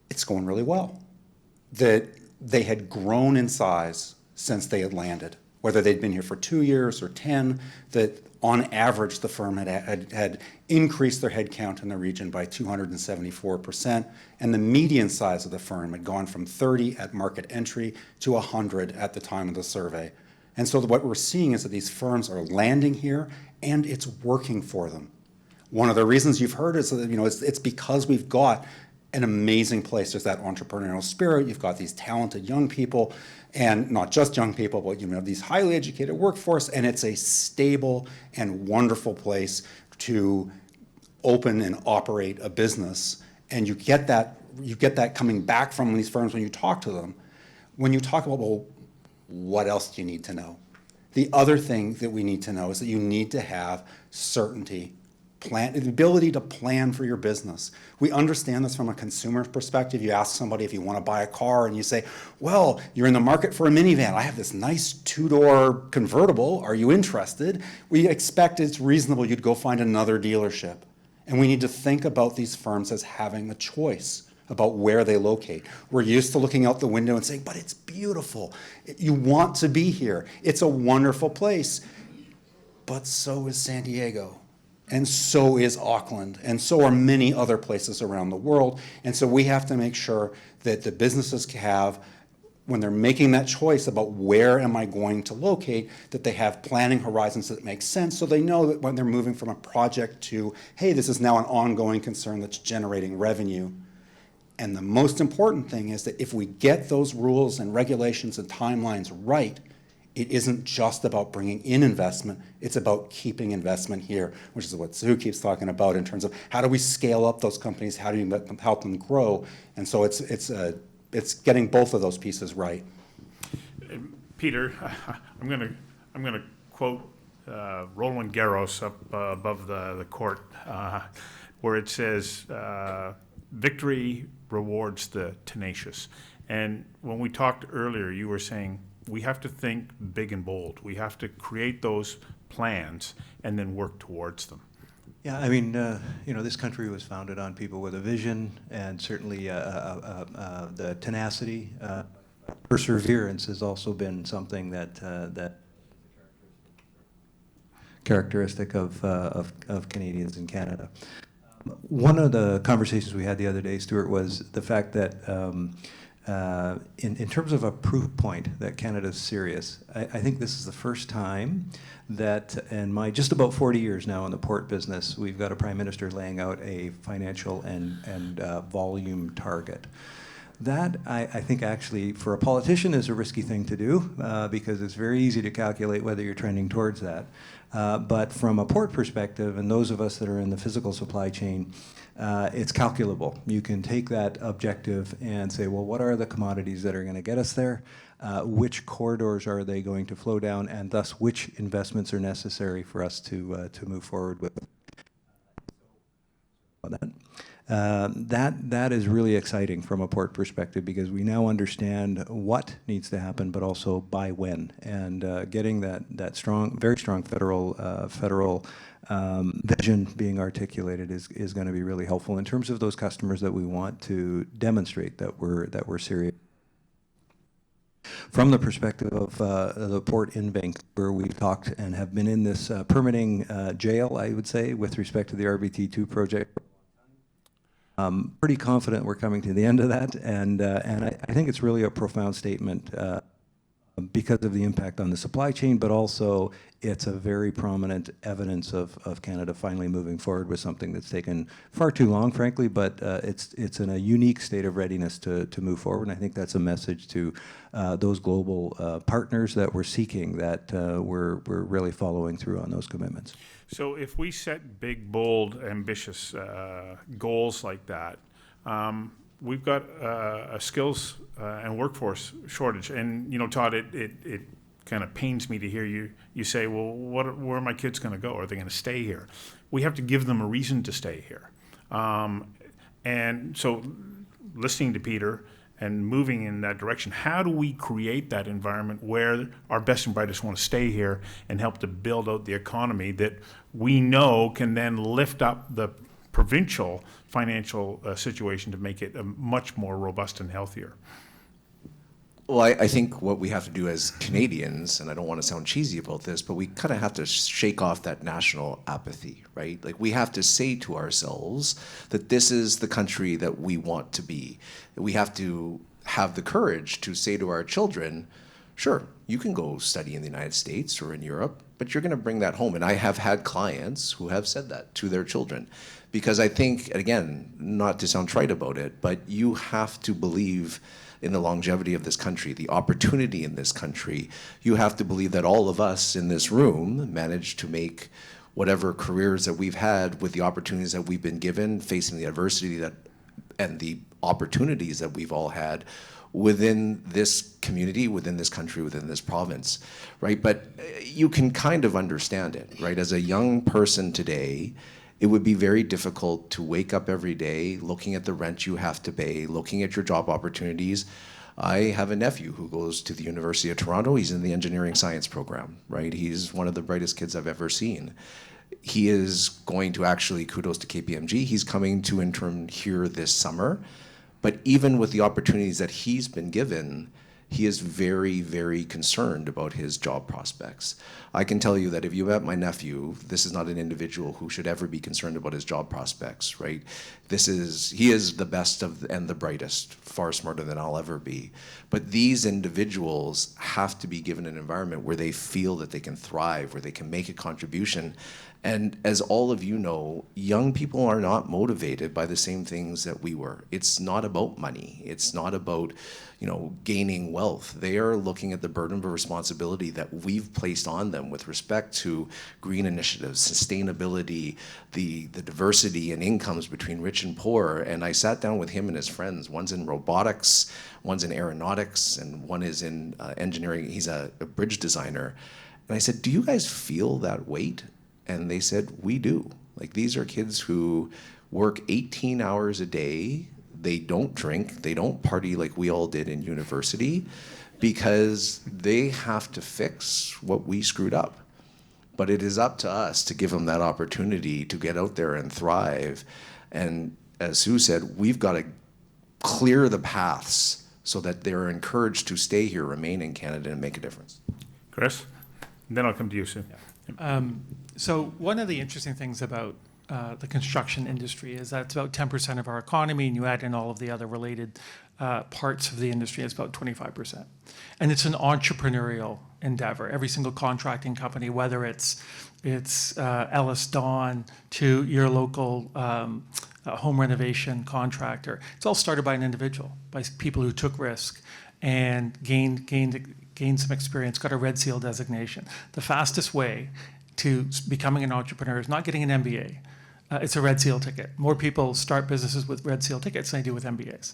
it's going really well, that they had grown in size since they had landed, whether they'd been here for 2 years or 10, that on average the firm had increased their headcount in the region by 274%, and the median size of the firm had gone from 30 at market entry to 100 at the time of the survey. And so what we're seeing is that these firms are landing here, and it's working for them. One of the reasons you've heard is that, it's because we've got an amazing place. There's that entrepreneurial spirit. You've got these talented young people, and not just young people, but these highly educated workforce, and it's a stable and wonderful place to open and operate a business. And you get that coming back from these firms when you talk to them. When you talk about, well, what else do you need to know? The other thing that we need to know is that you need to have certainty, the ability to plan for your business. We understand this from a consumer perspective. You ask somebody if you want to buy a car and you say, well, you're in the market for a minivan. I have this nice 2-door convertible. Are you interested? We expect it's reasonable you'd go find another dealership. And we need to think about these firms as having a choice about where they locate. We're used to looking out the window and saying, but it's beautiful. You want to be here. It's a wonderful place. But so is San Diego. And so is Auckland, and so are many other places around the world. And so we have to make sure that the businesses have, when they're making that choice about where am I going to locate, that they have planning horizons that make sense, so they know that when they're moving from a project to, hey, this is now an ongoing concern that's generating revenue. And the most important thing is that if we get those rules and regulations and timelines right, it isn't just about bringing in investment, it's about keeping investment here, which is what Sue keeps talking about in terms of how do we scale up those companies, how do you help them grow, and so it's getting both of those pieces right. Peter, I'm gonna quote Roland Garros up above the court, where it says, victory rewards the tenacious. And when we talked earlier, you were saying, we have to think big and bold. We have to create those plans and then work towards them. Yeah, I mean, this country was founded on people with a vision, and certainly the tenacity, perseverance has also been something that characteristic of Canadians in Canada. One of the conversations we had the other day, Stuart, was the fact that in terms of a proof point that Canada's serious, I think this is the first time that in my just about 40 years now in the port business, we've got a Prime Minister laying out a financial and volume target. That, I think, actually, for a politician is a risky thing to do because it's very easy to calculate whether you're trending towards that. But from a port perspective, and those of us that are in the physical supply chain, it's calculable. You can take that objective and say, well, what are the commodities that are going to get us there? Which corridors are they going to flow down, and thus which investments are necessary for us to move forward with that. That is really exciting from a port perspective because we now understand what needs to happen, but also by when. And getting that strong, very strong federal vision being articulated is going to be really helpful in terms of those customers that we want to demonstrate that we're serious. From the perspective of the port in Vancouver, we've talked and have been in this permitting jail, I would say, with respect to the RBT2 project. Pretty confident we're coming to the end of that, and I think it's really a profound statement because of the impact on the supply chain, but also it's a very prominent evidence of Canada finally moving forward with something that's taken far too long, frankly, but it's in a unique state of readiness to move forward, and I think that's a message to those global partners that we're seeking, that we're really following through on those commitments. So if we set big, bold, ambitious goals like that, we've got a skills and workforce shortage. And, you know, Todd, it kind of pains me to hear you say, well, where are my kids going to go? Are they going to stay here? We have to give them a reason to stay here. And so listening to Peter and moving in that direction, how do we create that environment where our best and brightest want to stay here and help to build out the economy that we know can then lift up the provincial financial situation to make it much more robust and healthier? Well, I think what we have to do as Canadians, and I don't want to sound cheesy about this, but we kind of have to shake off that national apathy, right? Like, we have to say to ourselves that this is the country that we want to be. We have to have the courage to say to our children, sure, you can go study in the United States or in Europe, but you're going to bring that home. And I have had clients who have said that to their children. Because I think, again, not to sound trite about it, but you have to believe in the longevity of this country, the opportunity in this country. You have to believe that all of us in this room managed to make whatever careers that we've had with the opportunities that we've been given, facing the adversity and the opportunities that we've all had within this community, within this country, within this province, right? But you can kind of understand it, right? As a young person today, it would be very difficult to wake up every day looking at the rent you have to pay, looking at your job opportunities. I have a nephew who goes to the University of Toronto. He's in the engineering science program, right? He's one of the brightest kids I've ever seen. He is going to actually, kudos to KPMG, he's coming to intern here this summer. But even with the opportunities that he's been given, he is very, very concerned about his job prospects. I can tell you that if you met my nephew, this is not an individual who should ever be concerned about his job prospects, right? He is the best and the brightest, far smarter than I'll ever be. But these individuals have to be given an environment where they feel that they can thrive, where they can make a contribution. And as all of you know, young people are not motivated by the same things that we were. It's not about money. It's not about, gaining wealth. They are looking at the burden of responsibility that we've placed on them with respect to green initiatives, sustainability, the diversity in incomes between rich and poor. And I sat down with him and his friends. One's in robotics, one's in aeronautics, and one is in engineering. He's a bridge designer. And I said, do you guys feel that weight? And they said, we do. Like, these are kids who work 18 hours a day. They don't drink. They don't party like we all did in university because they have to fix what we screwed up. But it is up to us to give them that opportunity to get out there and thrive. And as Sue said, we've got to clear the paths so that they're encouraged to stay here, remain in Canada, and make a difference. Chris? Then I'll come to you, Sue. So one of the interesting things about the construction industry is that it's about 10% of our economy, and you add in all of the other related parts of the industry, it's about 25%. And it's an entrepreneurial endeavor. Every single contracting company, whether it's Ellis Dawn to your local home renovation contractor, it's all started by an individual, by people who took risk and gained some experience, got a Red Seal designation. The fastest way to becoming an entrepreneur is not getting an MBA. It's a Red Seal ticket. More people start businesses with Red Seal tickets than they do with MBAs.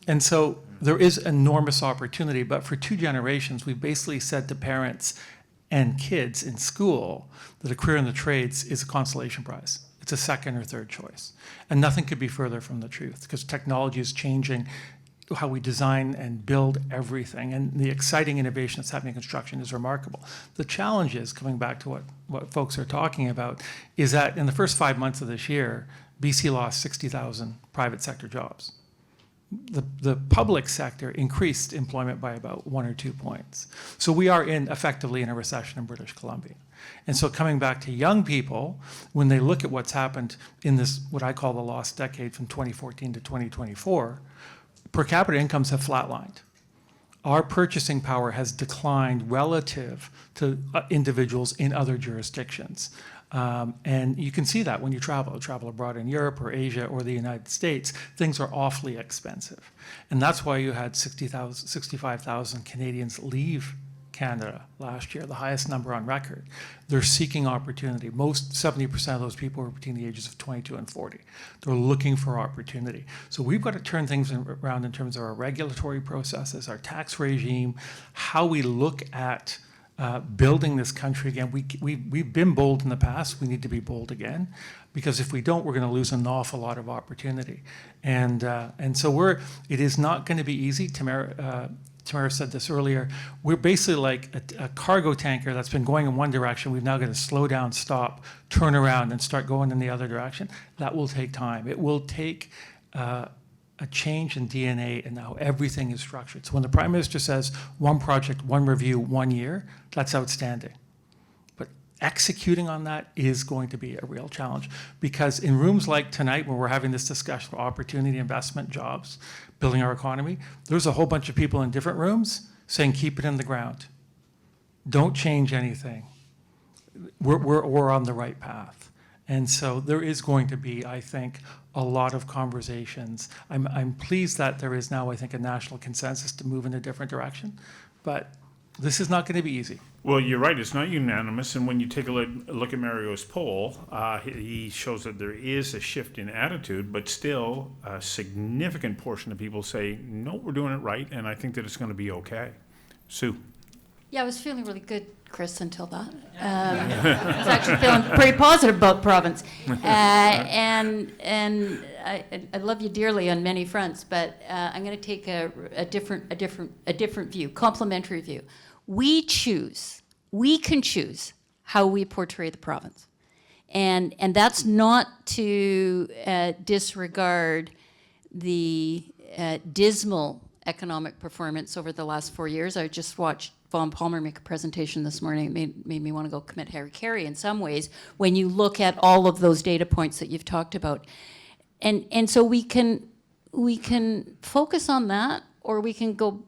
And so there is enormous opportunity, but for 2 generations, we've basically said to parents and kids in school that a career in the trades is a consolation prize. It's a second or third choice. And nothing could be further from the truth, because technology is changing how we design and build everything, and the exciting innovation that's happening in construction is remarkable. The challenge is, coming back to what folks are talking about, is that in the first 5 months of this year, BC lost 60,000 private sector jobs. The public sector increased employment by about 1 or 2 points. So we are effectively in a recession in British Columbia. And so coming back to young people, when they look at what's happened in this, what I call the lost decade from 2014 to 2024, per capita incomes have flatlined. Our purchasing power has declined relative to individuals in other jurisdictions. And you can see that when you travel abroad in Europe or Asia or the United States, things are awfully expensive. And that's why you had 65,000 Canadians leave Canada last year, the highest number on record. They're seeking opportunity. 70% of those people are between the ages of 22 and 40. They're looking for opportunity. So we've got to turn things around in terms of our regulatory processes, our tax regime, how we look at building this country again. We've been bold in the past. We need to be bold again, because if we don't, we're going to lose an awful lot of opportunity. And so it is not going to be easy. Tamara said this earlier. We're basically like a cargo tanker that's been going in one direction. We've now got to slow down, stop, turn around, and start going in the other direction. That will take time. It will take a change in DNA and how everything is structured. So when the Prime Minister says 1 project, 1 review, 1 year, that's outstanding. But executing on that is going to be a real challenge, because in rooms like tonight, where we're having this discussion for opportunity, investment, jobs, building our economy, there's a whole bunch of people in different rooms saying, keep it in the ground. Don't change anything. We're on the right path. And so there is going to be, I think, a lot of conversations. I'm pleased that there is now, I think, a national consensus to move in a different direction, but this is not going to be easy. Well, you're right, it's not unanimous, and when you take a look at Mario's poll, he shows that there is a shift in attitude, but still a significant portion of people say, no, we're doing it right, and I think that it's going to be okay. Sue. Yeah, I was feeling really good, Chris, until that. I was actually feeling pretty positive about province. And I love you dearly on many fronts, but I'm going to take a different view, complementary view. We can choose how we portray the province. And that's not to disregard the dismal economic performance over the last 4 years. I just watched Vaughn Palmer make a presentation this morning. It made me want to go commit harikari in some ways when you look at all of those data points that you've talked about. And so we can focus on that, or we can go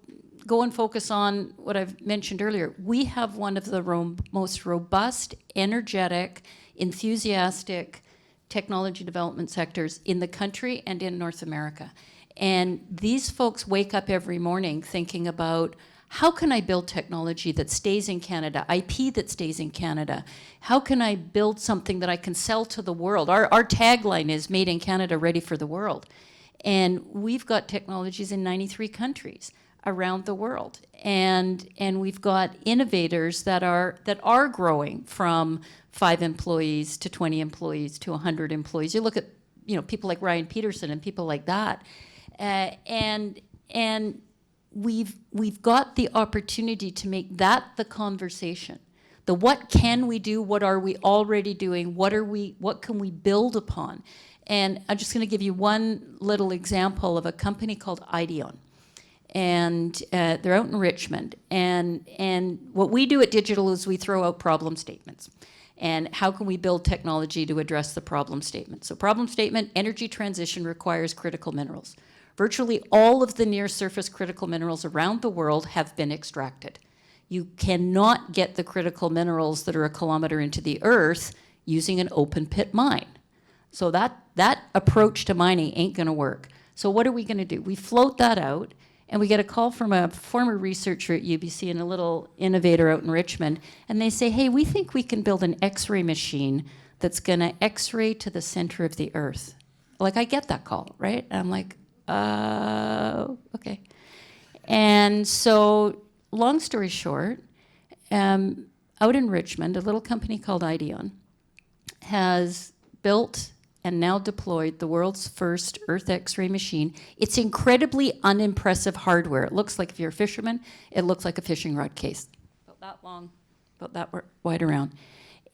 and focus on what I've mentioned earlier. We have one of the most robust, energetic, enthusiastic technology development sectors in the country and in North America. And these folks wake up every morning thinking about, how can I build technology that stays in Canada, IP that stays in Canada? How can I build something that I can sell to the world? Our tagline is Made in Canada, Ready for the World. And we've got technologies in 93 countries around the world. And we've got innovators that are growing from 5 employees to 20 employees to 100 employees. You look at people like Ryan Peterson and people like that. And we've got the opportunity to make that the conversation. The what can we do, what are we already doing, what can we build upon? And I'm just going to give you one little example of a company called Ideon. and they're out in Richmond. And what we do at Digital is we throw out problem statements. And how can we build technology to address the problem statement? So problem statement, energy transition requires critical minerals. Virtually all of the near-surface critical minerals around the world have been extracted. You cannot get the critical minerals that are a kilometer into the earth using an open pit mine. So that approach to mining ain't gonna work. So what are we gonna do? We float that out, and we get a call from a former researcher at UBC and a little innovator out in Richmond, and they say, hey, we think we can build an X-ray machine that's gonna X-ray to the center of the earth. Like, I get that call, right? And I'm like, okay. And so, long story short, out in Richmond, a little company called Ideon has built and now deployed the world's first Earth X-ray machine. It's incredibly unimpressive hardware. It looks like, if you're a fisherman, it looks like a fishing rod case. About that long, about that wide around.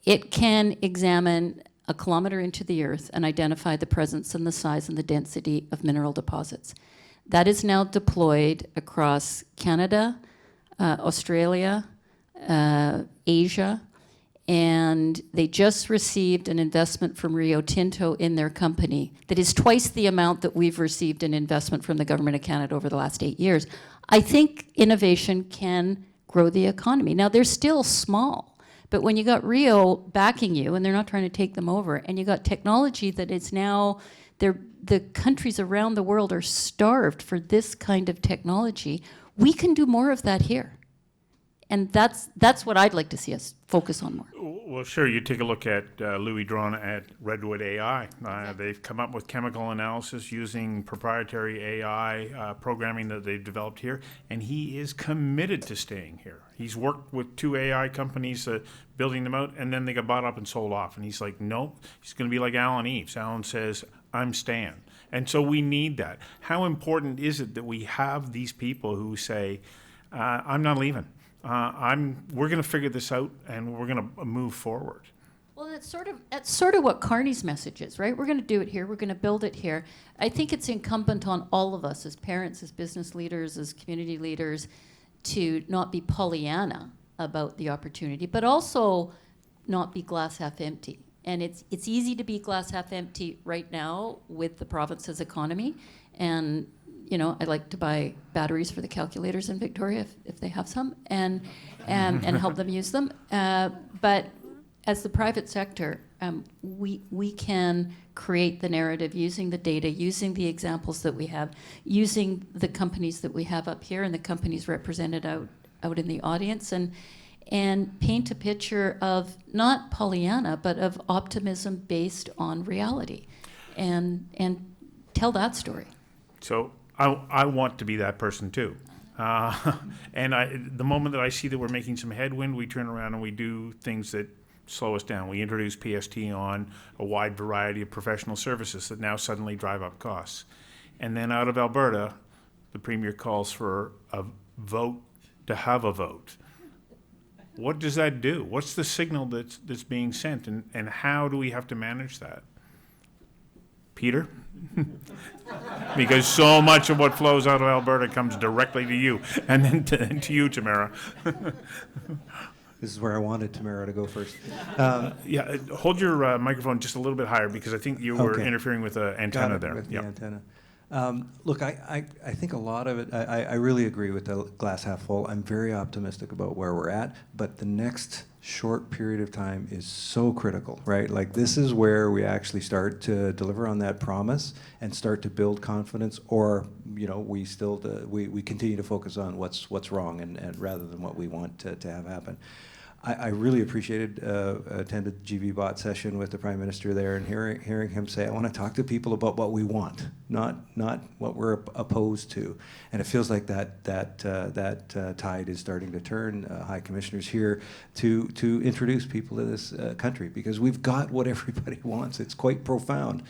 It can examine a kilometer into the earth and identify the presence and the size and the density of mineral deposits. That is now deployed across Canada, Australia, Asia, and they just received an investment from Rio Tinto in their company that is twice the amount that we've received in investment from the Government of Canada over the last 8 years. I think innovation can grow the economy. Now, they're still small, but when you got Rio backing you, and they're not trying to take them over, and you got technology that is now, the countries around the world are starved for this kind of technology, we can do more of that here. And that's what I'd like to see us focus on more. Well, sure. You take a look at Louis Drone at Redwood AI. They've come up with chemical analysis using proprietary AI programming that they've developed here, and he is committed to staying here. He's worked with 2 AI companies building them out, and then they got bought up and sold off. And he's like, nope. He's going to be like Alan Eves. Alan says, I'm staying. And so we need that. How important is it that we have these people who say, I'm not leaving. We're going to figure this out, and we're going to move forward. Well, that's sort of what Carney's message is, right? We're going to do it here. We're going to build it here. I think it's incumbent on all of us as parents, as business leaders, as community leaders, to not be Pollyanna about the opportunity, but also not be glass half empty. And it's easy to be glass half empty right now with the province's economy, and you know, I like to buy batteries for the calculators in Victoria if they have some, and help them use them. But as the private sector, we can create the narrative using the data, using the examples that we have, using the companies that we have up here and the companies represented out in the audience, and paint a picture of not Pollyanna, but of optimism based on reality, and tell that story. So I want to be that person too. And the moment that I see that we're making some headwind, we turn around and we do things that slow us down. We introduce PST on a wide variety of professional services that now suddenly drive up costs. And then out of Alberta, the Premier calls for a vote to have a vote. What does that do? What's the signal that's being sent, and how do we have to manage that? Peter? Because so much of what flows out of Alberta comes directly to you, and then to you, Tamara. This is where I wanted Tamara to go first. Yeah, hold your microphone just a little bit higher, because I think you were interfering with the antenna there. With the antenna. Look, I think a lot of it, I really agree with the glass half full. I'm very optimistic about where we're at, but the next short period of time is so critical, right? Like, this is where we actually start to deliver on that promise and start to build confidence, or, you know, we still, we continue to focus on what's wrong and rather than what we want to have happen. I really appreciated, attended the GV Bot session with the Prime Minister there, and hearing him say, I want to talk to people about what we want, not what we're opposed to. And it feels like that tide is starting to turn. High Commissioner's here to introduce people to this country, because we've got what everybody wants. It's quite profound.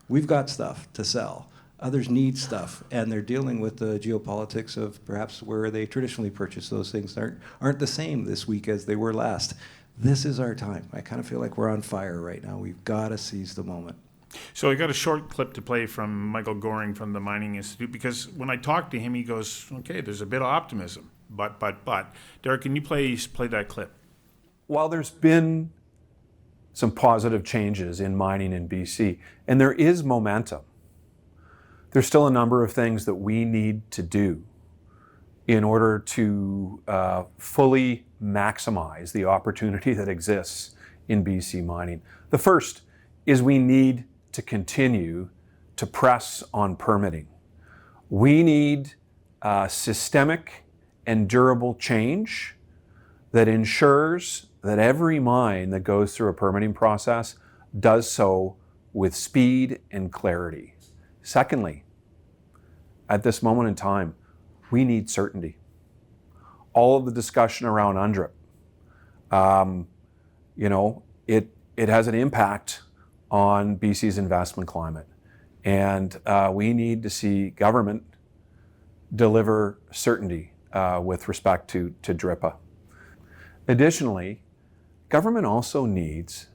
We've got stuff to sell. Others need stuff, and they're dealing with the geopolitics of perhaps where they traditionally purchase those things aren't the same this week as they were last. This is our time. I kind of feel like we're on fire right now. We've got to seize the moment. So I got a short clip to play from Michael Goring from the Mining Institute, because when I talked to him, he goes, okay, there's a bit of optimism, but. Derek, can you play that clip? While there's been some positive changes in mining in BC, and there is momentum, there's still a number of things that we need to do in order to fully maximize the opportunity that exists in BC mining. The first is we need to continue to press on permitting. We need systemic and durable change that ensures that every mine that goes through a permitting process does so with speed and clarity. Secondly, at this moment in time, we need certainty. All of the discussion around UNDRIP, it has an impact on BC's investment climate. And we need to see government deliver certainty with respect to DRIPA. Additionally, government also needs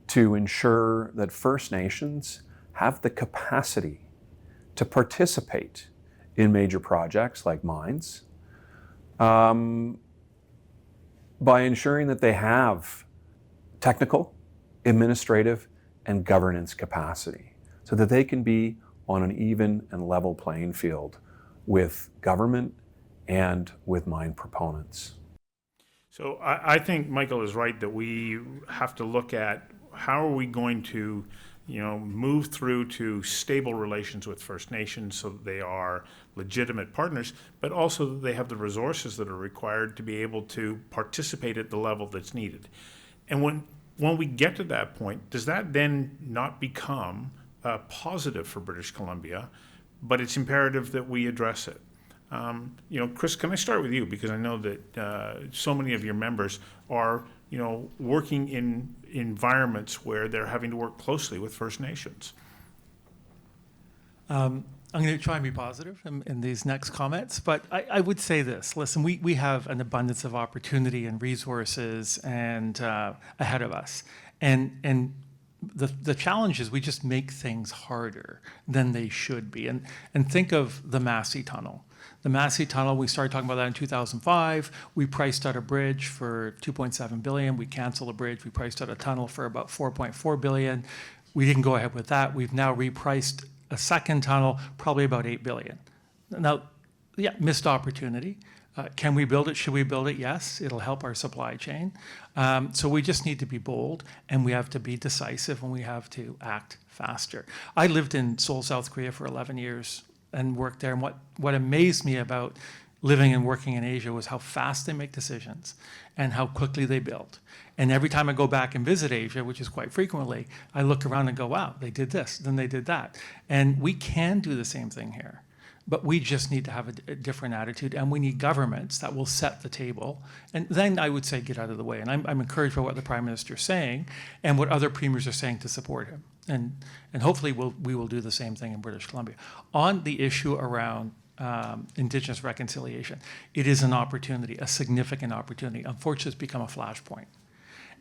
to ensure that First Nations have the capacity to participate in major projects like mines by ensuring that they have technical, administrative, and governance capacity so that they can be on an even and level playing field with government and with mine proponents. So I think Michael is right that we have to look at how are we going to, move through to stable relations with First Nations so that they are legitimate partners, but also that they have the resources that are required to be able to participate at the level that's needed. And when we get to that point, does that then not become positive for British Columbia, but it's imperative that we address it? Chris, can I start with you? Because I know that so many of your members are, working in environments where they're having to work closely with First Nations. I'm going to try and be positive in these next comments, but I would say this. Listen, we have an abundance of opportunity and resources and ahead of us. And the challenge is we just make things harder than they should be. And think of the Massey Tunnel. The Massey Tunnel, we started talking about that in 2005. We priced out a bridge for $2.7 billion. We canceled a bridge. We priced out a tunnel for about $4.4 billion. We didn't go ahead with that. We've now repriced a second tunnel, probably about $8 billion. Now, yeah, missed opportunity. Can we build it? Should we build it? Yes, it'll help our supply chain. So we just need to be bold, and we have to be decisive, and we have to act faster. I lived in Seoul, South Korea for 11 years and worked there. And what amazed me about living and working in Asia was how fast they make decisions and how quickly they build. And every time I go back and visit Asia, which is quite frequently, I look around and go, wow, they did this, then they did that. And we can do the same thing here. But we just need to have a different attitude, and we need governments that will set the table. And then I would say get out of the way. And I'm encouraged by what the Prime Minister is saying and what other premiers are saying to support him. And hopefully we will do the same thing in British Columbia. On the issue around Indigenous reconciliation, it is an opportunity, a significant opportunity. Unfortunately, it's become a flashpoint.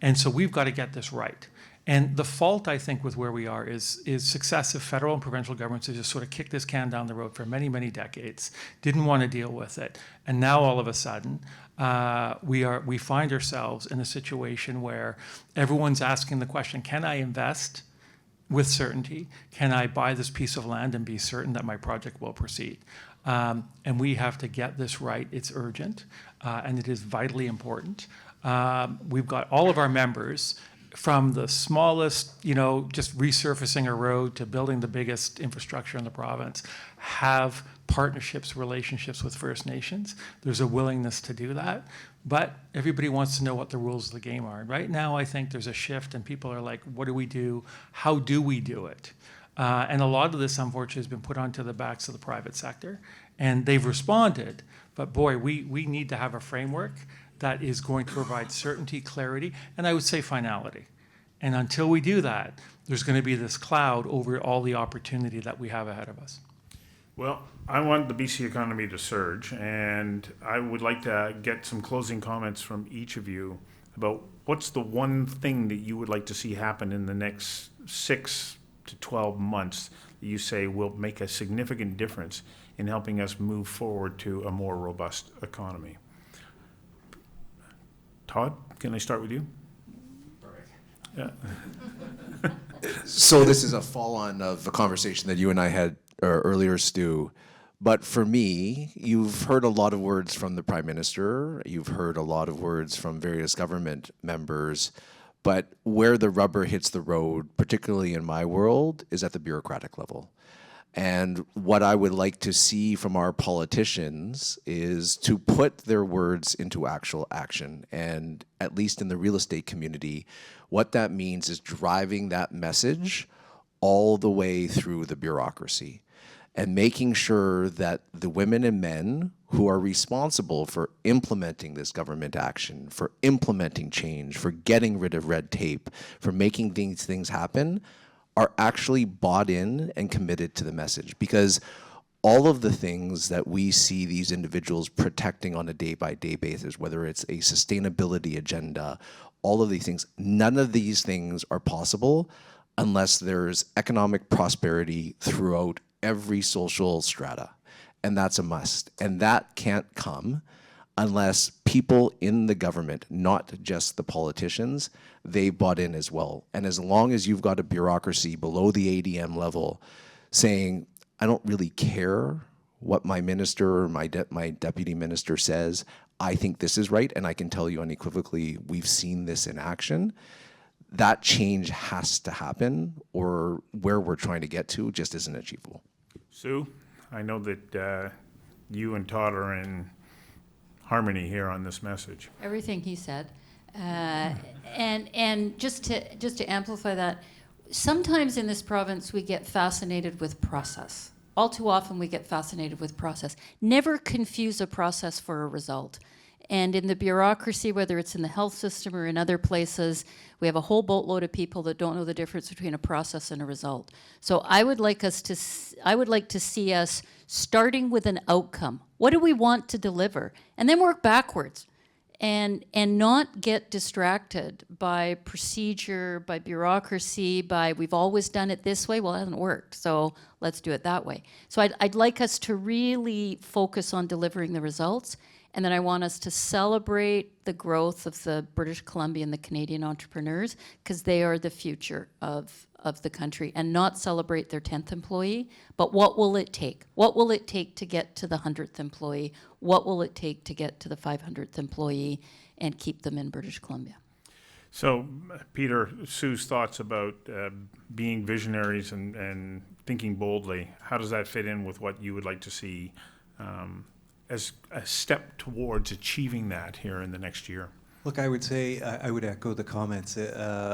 And so we've got to get this right. And the fault, I think, with where we are is successive federal and provincial governments have just sort of kicked this can down the road for many, many decades, didn't want to deal with it. And now all of a sudden, we find ourselves in a situation where everyone's asking the question, can I invest with certainty? Can I buy this piece of land and be certain that my project will proceed? And we have to get this right. It's urgent, and it is vitally important. We've got all of our members, from the smallest, just resurfacing a road to building the biggest infrastructure in the province, have partnerships, relationships with First Nations. There's a willingness to do that, but everybody wants to know what the rules of the game are. And right now, I think there's a shift, and people are like, what do we do? How do we do it? And a lot of this, unfortunately, has been put onto the backs of the private sector, and they've responded. But boy, we need to have a framework that is going to provide certainty, clarity, and I would say finality. And until we do that, there's going to be this cloud over all the opportunity that we have ahead of us. Well, I want the BC economy to surge, and I would like to get some closing comments from each of you about what's the one thing that you would like to see happen in the next 6 to 12 months that you say will make a significant difference in helping us move forward to a more robust economy? Todd, can I start with you? Yeah. So this is a follow-on of a conversation that you and I had earlier, Stu. But for me, you've heard a lot of words from the Prime Minister. You've heard a lot of words from various government members. But where the rubber hits the road, particularly in my world, is at the bureaucratic level. And what I would like to see from our politicians is to put their words into actual action. And at least in the real estate community, what that means is driving that message all the way through the bureaucracy and making sure that the women and men who are responsible for implementing this government action, for implementing change, for getting rid of red tape, for making these things happen, are actually bought in and committed to the message. Because all of the things that we see these individuals protecting on a day-by-day basis, whether it's a sustainability agenda, all of these things, none of these things are possible unless there's economic prosperity throughout every social strata. And that's a must. And that can't come unless people in the government, not just the politicians, they bought in as well. And as long as you've got a bureaucracy below the ADM level saying, I don't really care what my minister or my deputy minister says, I think this is right, and I can tell you unequivocally we've seen this in action, that change has to happen, or where we're trying to get to just isn't achievable. Sue, I know that you and Todd are in harmony here on this message. Everything he said. And just to amplify that, sometimes in this province we get fascinated with process. All too often we get fascinated with process. Never confuse a process for a result. And in the bureaucracy, whether it's in the health system or in other places, we have a whole boatload of people that don't know the difference between a process and a result. So I would like to see us starting with an outcome. What do we want to deliver? And then work backwards. And not get distracted by procedure, by bureaucracy, by we've always done it this way. Well, it hasn't worked, so let's do it that way. So I'd like us to really focus on delivering the results, and then I want us to celebrate the growth of the British Columbia and the Canadian entrepreneurs, because they are the future of the country, and not celebrate their 10th employee, but what will it take? What will it take to get to the 100th employee? What will it take to get to the 500th employee and keep them in British Columbia? So, Peter, Sue's thoughts about being visionaries and thinking boldly, how does that fit in with what you would like to see as a step towards achieving that here in the next year? Look, I would say, I would echo the comments.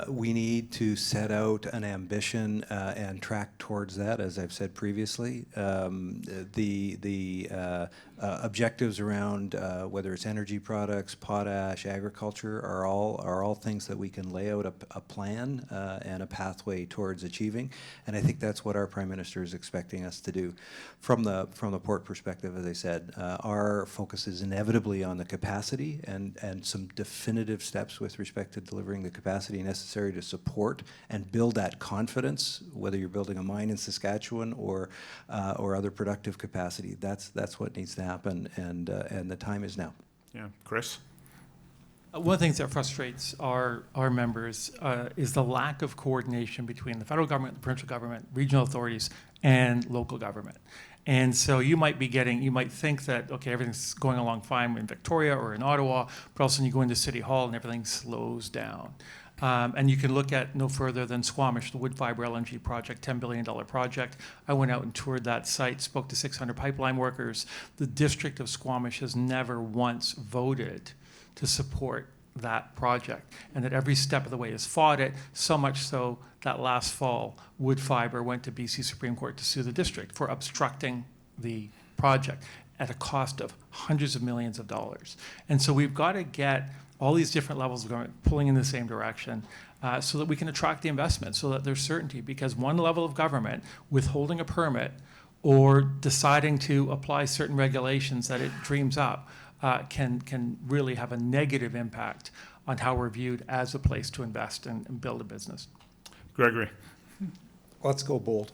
We need to set out an ambition and track towards that, as I've said previously. The objectives around whether it's energy products, potash, agriculture are all things that we can lay out a plan and a pathway towards achieving. And I think that's what our Prime Minister is expecting us to do. From the port perspective, as I said, our focus is inevitably on the capacity and some definitive steps with respect to delivering the capacity necessary to support and build that confidence, whether you're building a mine in Saskatchewan or other productive capacity. That's what needs to happen, and the time is now. Yeah, Chris? One of the things that frustrates our members is the lack of coordination between the federal government, the provincial government, regional authorities, and local government. And so you might think that, okay, everything's going along fine in Victoria or in Ottawa, but all of a sudden you go into City Hall and everything slows down. And you can look at no further than Squamish, the wood fiber LNG project, $10 billion project. I went out and toured that site, spoke to 600 pipeline workers. The district of Squamish has never once voted to support that project, and that every step of the way has fought it, so much so that last fall, wood fiber went to BC Supreme Court to sue the district for obstructing the project at a cost of hundreds of millions of dollars. And so we've got to get all these different levels of government pulling in the same direction so that we can attract the investment, so that there's certainty, because one level of government withholding a permit or deciding to apply certain regulations that it dreams up can really have a negative impact on how we're viewed as a place to invest and build a business. Gregory? let's go bold.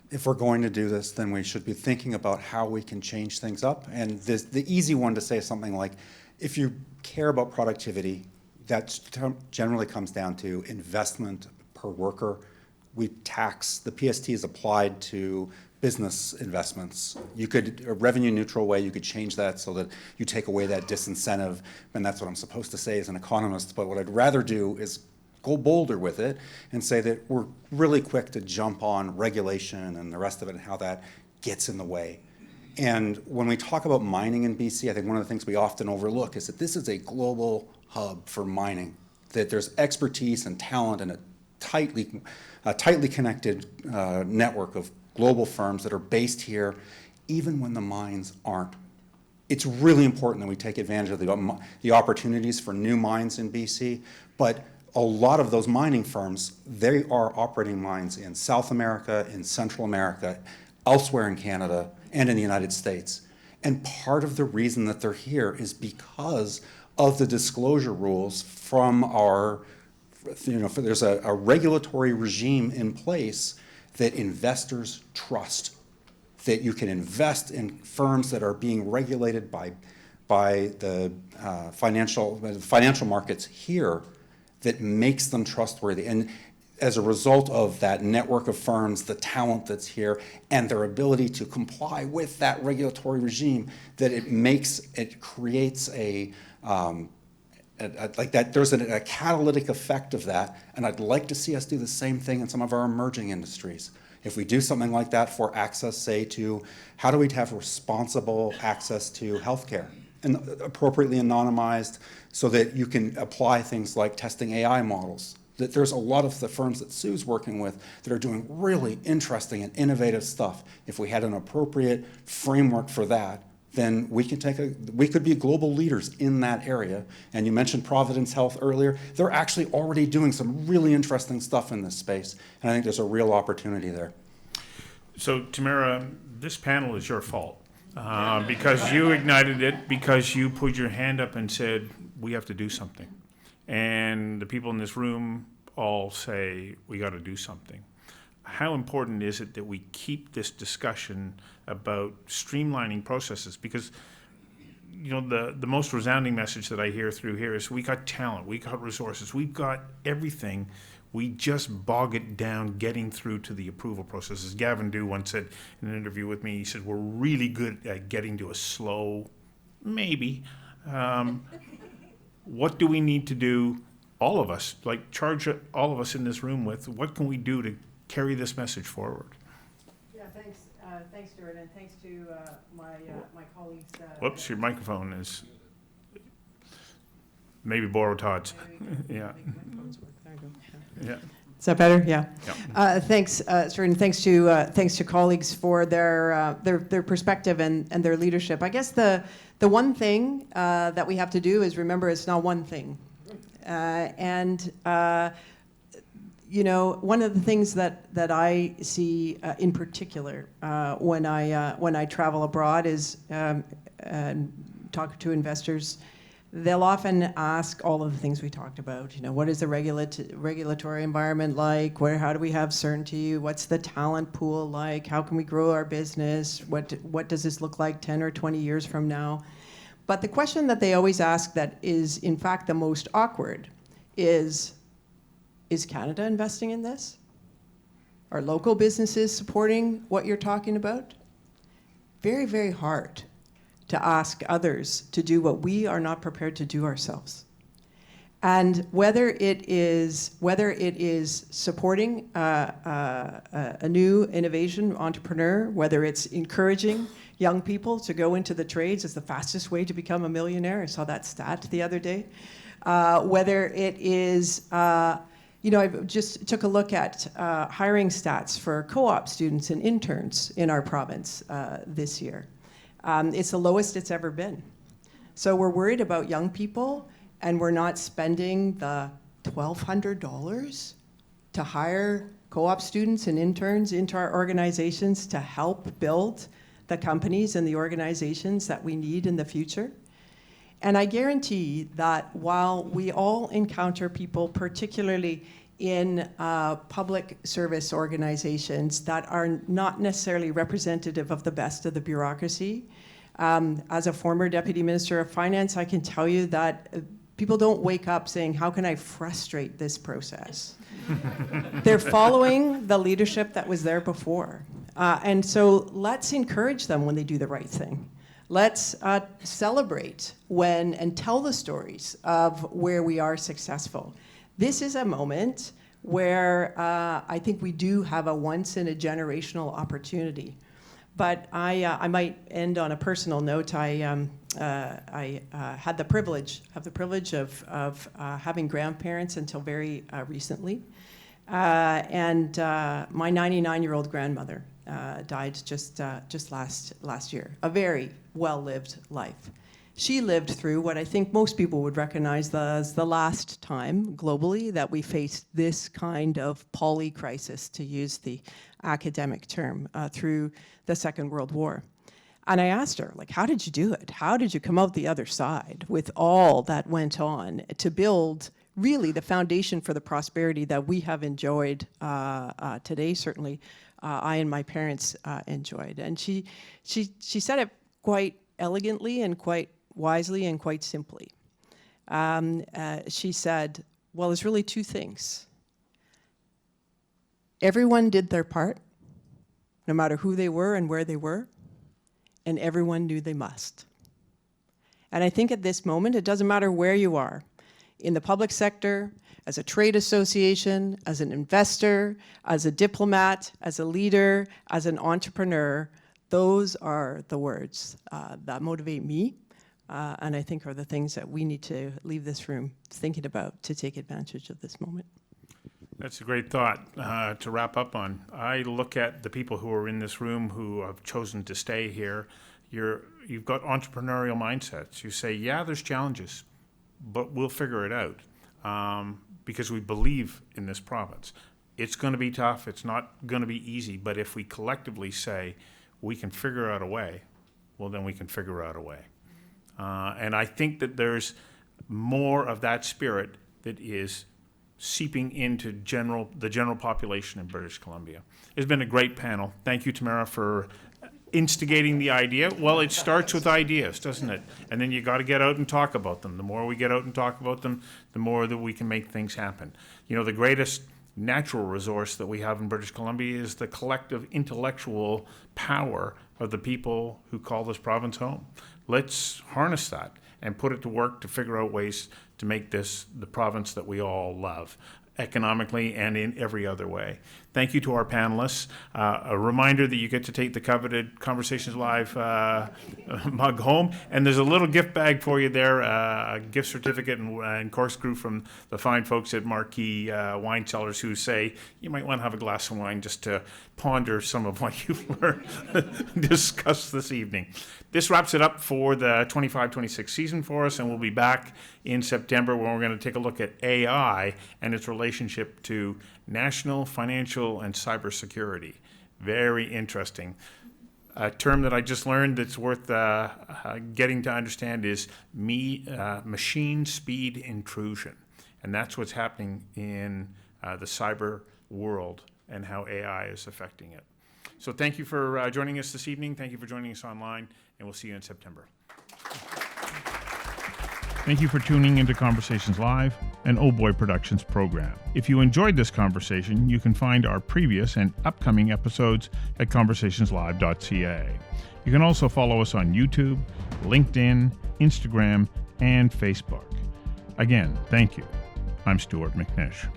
If we're going to do this, then we should be thinking about how we can change things up. And the easy one to say is something like, if you care about productivity, that generally comes down to investment per worker. We tax, the PST is applied to business investments. You could, a revenue neutral way, you could change that so that you take away that disincentive, and that's what I'm supposed to say as an economist, but what I'd rather do is go bolder with it and say that we're really quick to jump on regulation and the rest of it and how that gets in the way. And when we talk about mining in BC, I think one of the things we often overlook is that this is a global hub for mining, that there's expertise and talent and a tightly connected network of global firms that are based here, even when the mines aren't. It's really important that we take advantage of the opportunities for new mines in BC, but a lot of those mining firms, they are operating mines in South America, in Central America, elsewhere in Canada, and in the United States. And part of the reason that they're here is because of the disclosure rules from our, there's a regulatory regime in place that investors trust, that you can invest in firms that are being regulated by the financial markets here, that makes them trustworthy. And as a result of that network of firms, the talent that's here, and their ability to comply with that regulatory regime, that it creates there's a catalytic effect of that, and I'd like to see us do the same thing in some of our emerging industries. If we do something like that for access, say, to how do we have responsible access to healthcare, and appropriately anonymized, so that you can apply things like testing AI models. That there's a lot of the firms that Sue's working with that are doing really interesting and innovative stuff. If we had an appropriate framework for that, then we could be global leaders in that area. And you mentioned Providence Health earlier. They're actually already doing some really interesting stuff in this space, and I think there's a real opportunity there. So, Tamara, this panel is your fault. Because you ignited it, because you put your hand up and said, we have to do something. And the people in this room all say, we got to do something. How important is it that we keep this discussion about streamlining processes? Because, the most resounding message that I hear through here is we got talent, we got resources, we've got everything. We just bog it down getting through to the approval process. As Gavin Dew once said in an interview with me, he said, we're really good at getting to a slow, maybe. What do we need to do, all of us, charge all of us in this room with, what can we do to carry this message forward? Yeah, thanks, Stuart, and thanks to my colleagues. Whoops, your microphone is, maybe borrow Todd's. Yeah. Yeah. Is that better? Yeah. Yeah. Thanks, Stuart, and thanks to colleagues for their perspective and their leadership. I guess the one thing that we have to do is remember it's not one thing, one of the things that I see in particular when I travel abroad is talk to investors. They'll often ask all of the things we talked about. What is the regulatory environment like? How do we have certainty? What's the talent pool like? How can we grow our business? What does this look like 10 or 20 years from now? But the question that they always ask that is, in fact, the most awkward is Canada investing in this? Are local businesses supporting what you're talking about? Very, very hard to ask others to do what we are not prepared to do ourselves. And whether it is supporting a new innovation entrepreneur, whether it's encouraging young people to go into the trades as the fastest way to become a millionaire, I saw that stat the other day, whether it is, I just took a look at hiring stats for co-op students and interns in our province this year. It's the lowest it's ever been. So we're worried about young people, and we're not spending the $1,200 to hire co-op students and interns into our organizations to help build the companies and the organizations that we need in the future. And I guarantee that while we all encounter people, particularly in public service organizations that are not necessarily representative of the best of the bureaucracy. As a former Deputy Minister of Finance, I can tell you that people don't wake up saying, how can I frustrate this process? They're following the leadership that was there before. And so let's encourage them when they do the right thing. Let's celebrate when and tell the stories of where we are successful. This is a moment where I think we do have a once-in-a-generational opportunity. But I might end on a personal note. I had the privilege of having grandparents until very recently. And my 99-year-old grandmother died just last year. A very well-lived life. She lived through what I think most people would recognize as the last time globally that we faced this kind of polycrisis, to use the academic term, through the Second World War. And I asked her, like, how did you do it? How did you come out the other side with all that went on to build really the foundation for the prosperity that we have enjoyed today? Certainly, I and my parents enjoyed. And she said it quite elegantly and quite wisely and quite simply. She said, well, there's really two things. Everyone did their part, no matter who they were and where they were, and everyone knew they must. And I think at this moment, it doesn't matter where you are, in the public sector, as a trade association, as an investor, as a diplomat, as a leader, as an entrepreneur, those are the words that motivate me, and I think are the things that we need to leave this room thinking about to take advantage of this moment. That's a great thought to wrap up on. I look at the people who are in this room who have chosen to stay here. You've got entrepreneurial mindsets. You say, yeah, there's challenges, but we'll figure it out because we believe in this province. It's going to be tough. It's not going to be easy. But if we collectively say we can figure out a way, well, then we can figure out a way. And I think that there's more of that spirit that is seeping into the general population in British Columbia. It's been a great panel. Thank you, Tamara, for instigating the idea. Well, it starts with ideas, doesn't it? And then you got to get out and talk about them. The more we get out and talk about them, the more that we can make things happen. You know, the greatest natural resource that we have in British Columbia is the collective intellectual power of the people who call this province home. Let's harness that and put it to work to figure out ways to make this the province that we all love, economically and in every other way. Thank you to our panelists. A reminder that you get to take the coveted Conversations Live mug home, and there's a little gift bag for you there, a gift certificate and corkscrew from the fine folks at Marquee Wine Cellars, who say you might want to have a glass of wine just to ponder some of what you've learned, discussed this evening. This wraps it up for the 25-26 season for us, and we'll be back in September when we're going to take a look at AI and its relationship to national, financial, and cybersecurity. Very interesting. A term that I just learned that's worth getting to understand is machine speed intrusion. And that's what's happening in the cyber world and how AI is affecting it. So thank you for joining us this evening. Thank you for joining us online, and we'll see you in September. Thank you for tuning into Conversations Live, an Oh Boy Productions program. If you enjoyed this conversation, you can find our previous and upcoming episodes at conversationslive.ca. You can also follow us on YouTube, LinkedIn, Instagram, and Facebook. Again, thank you. I'm Stuart McNish.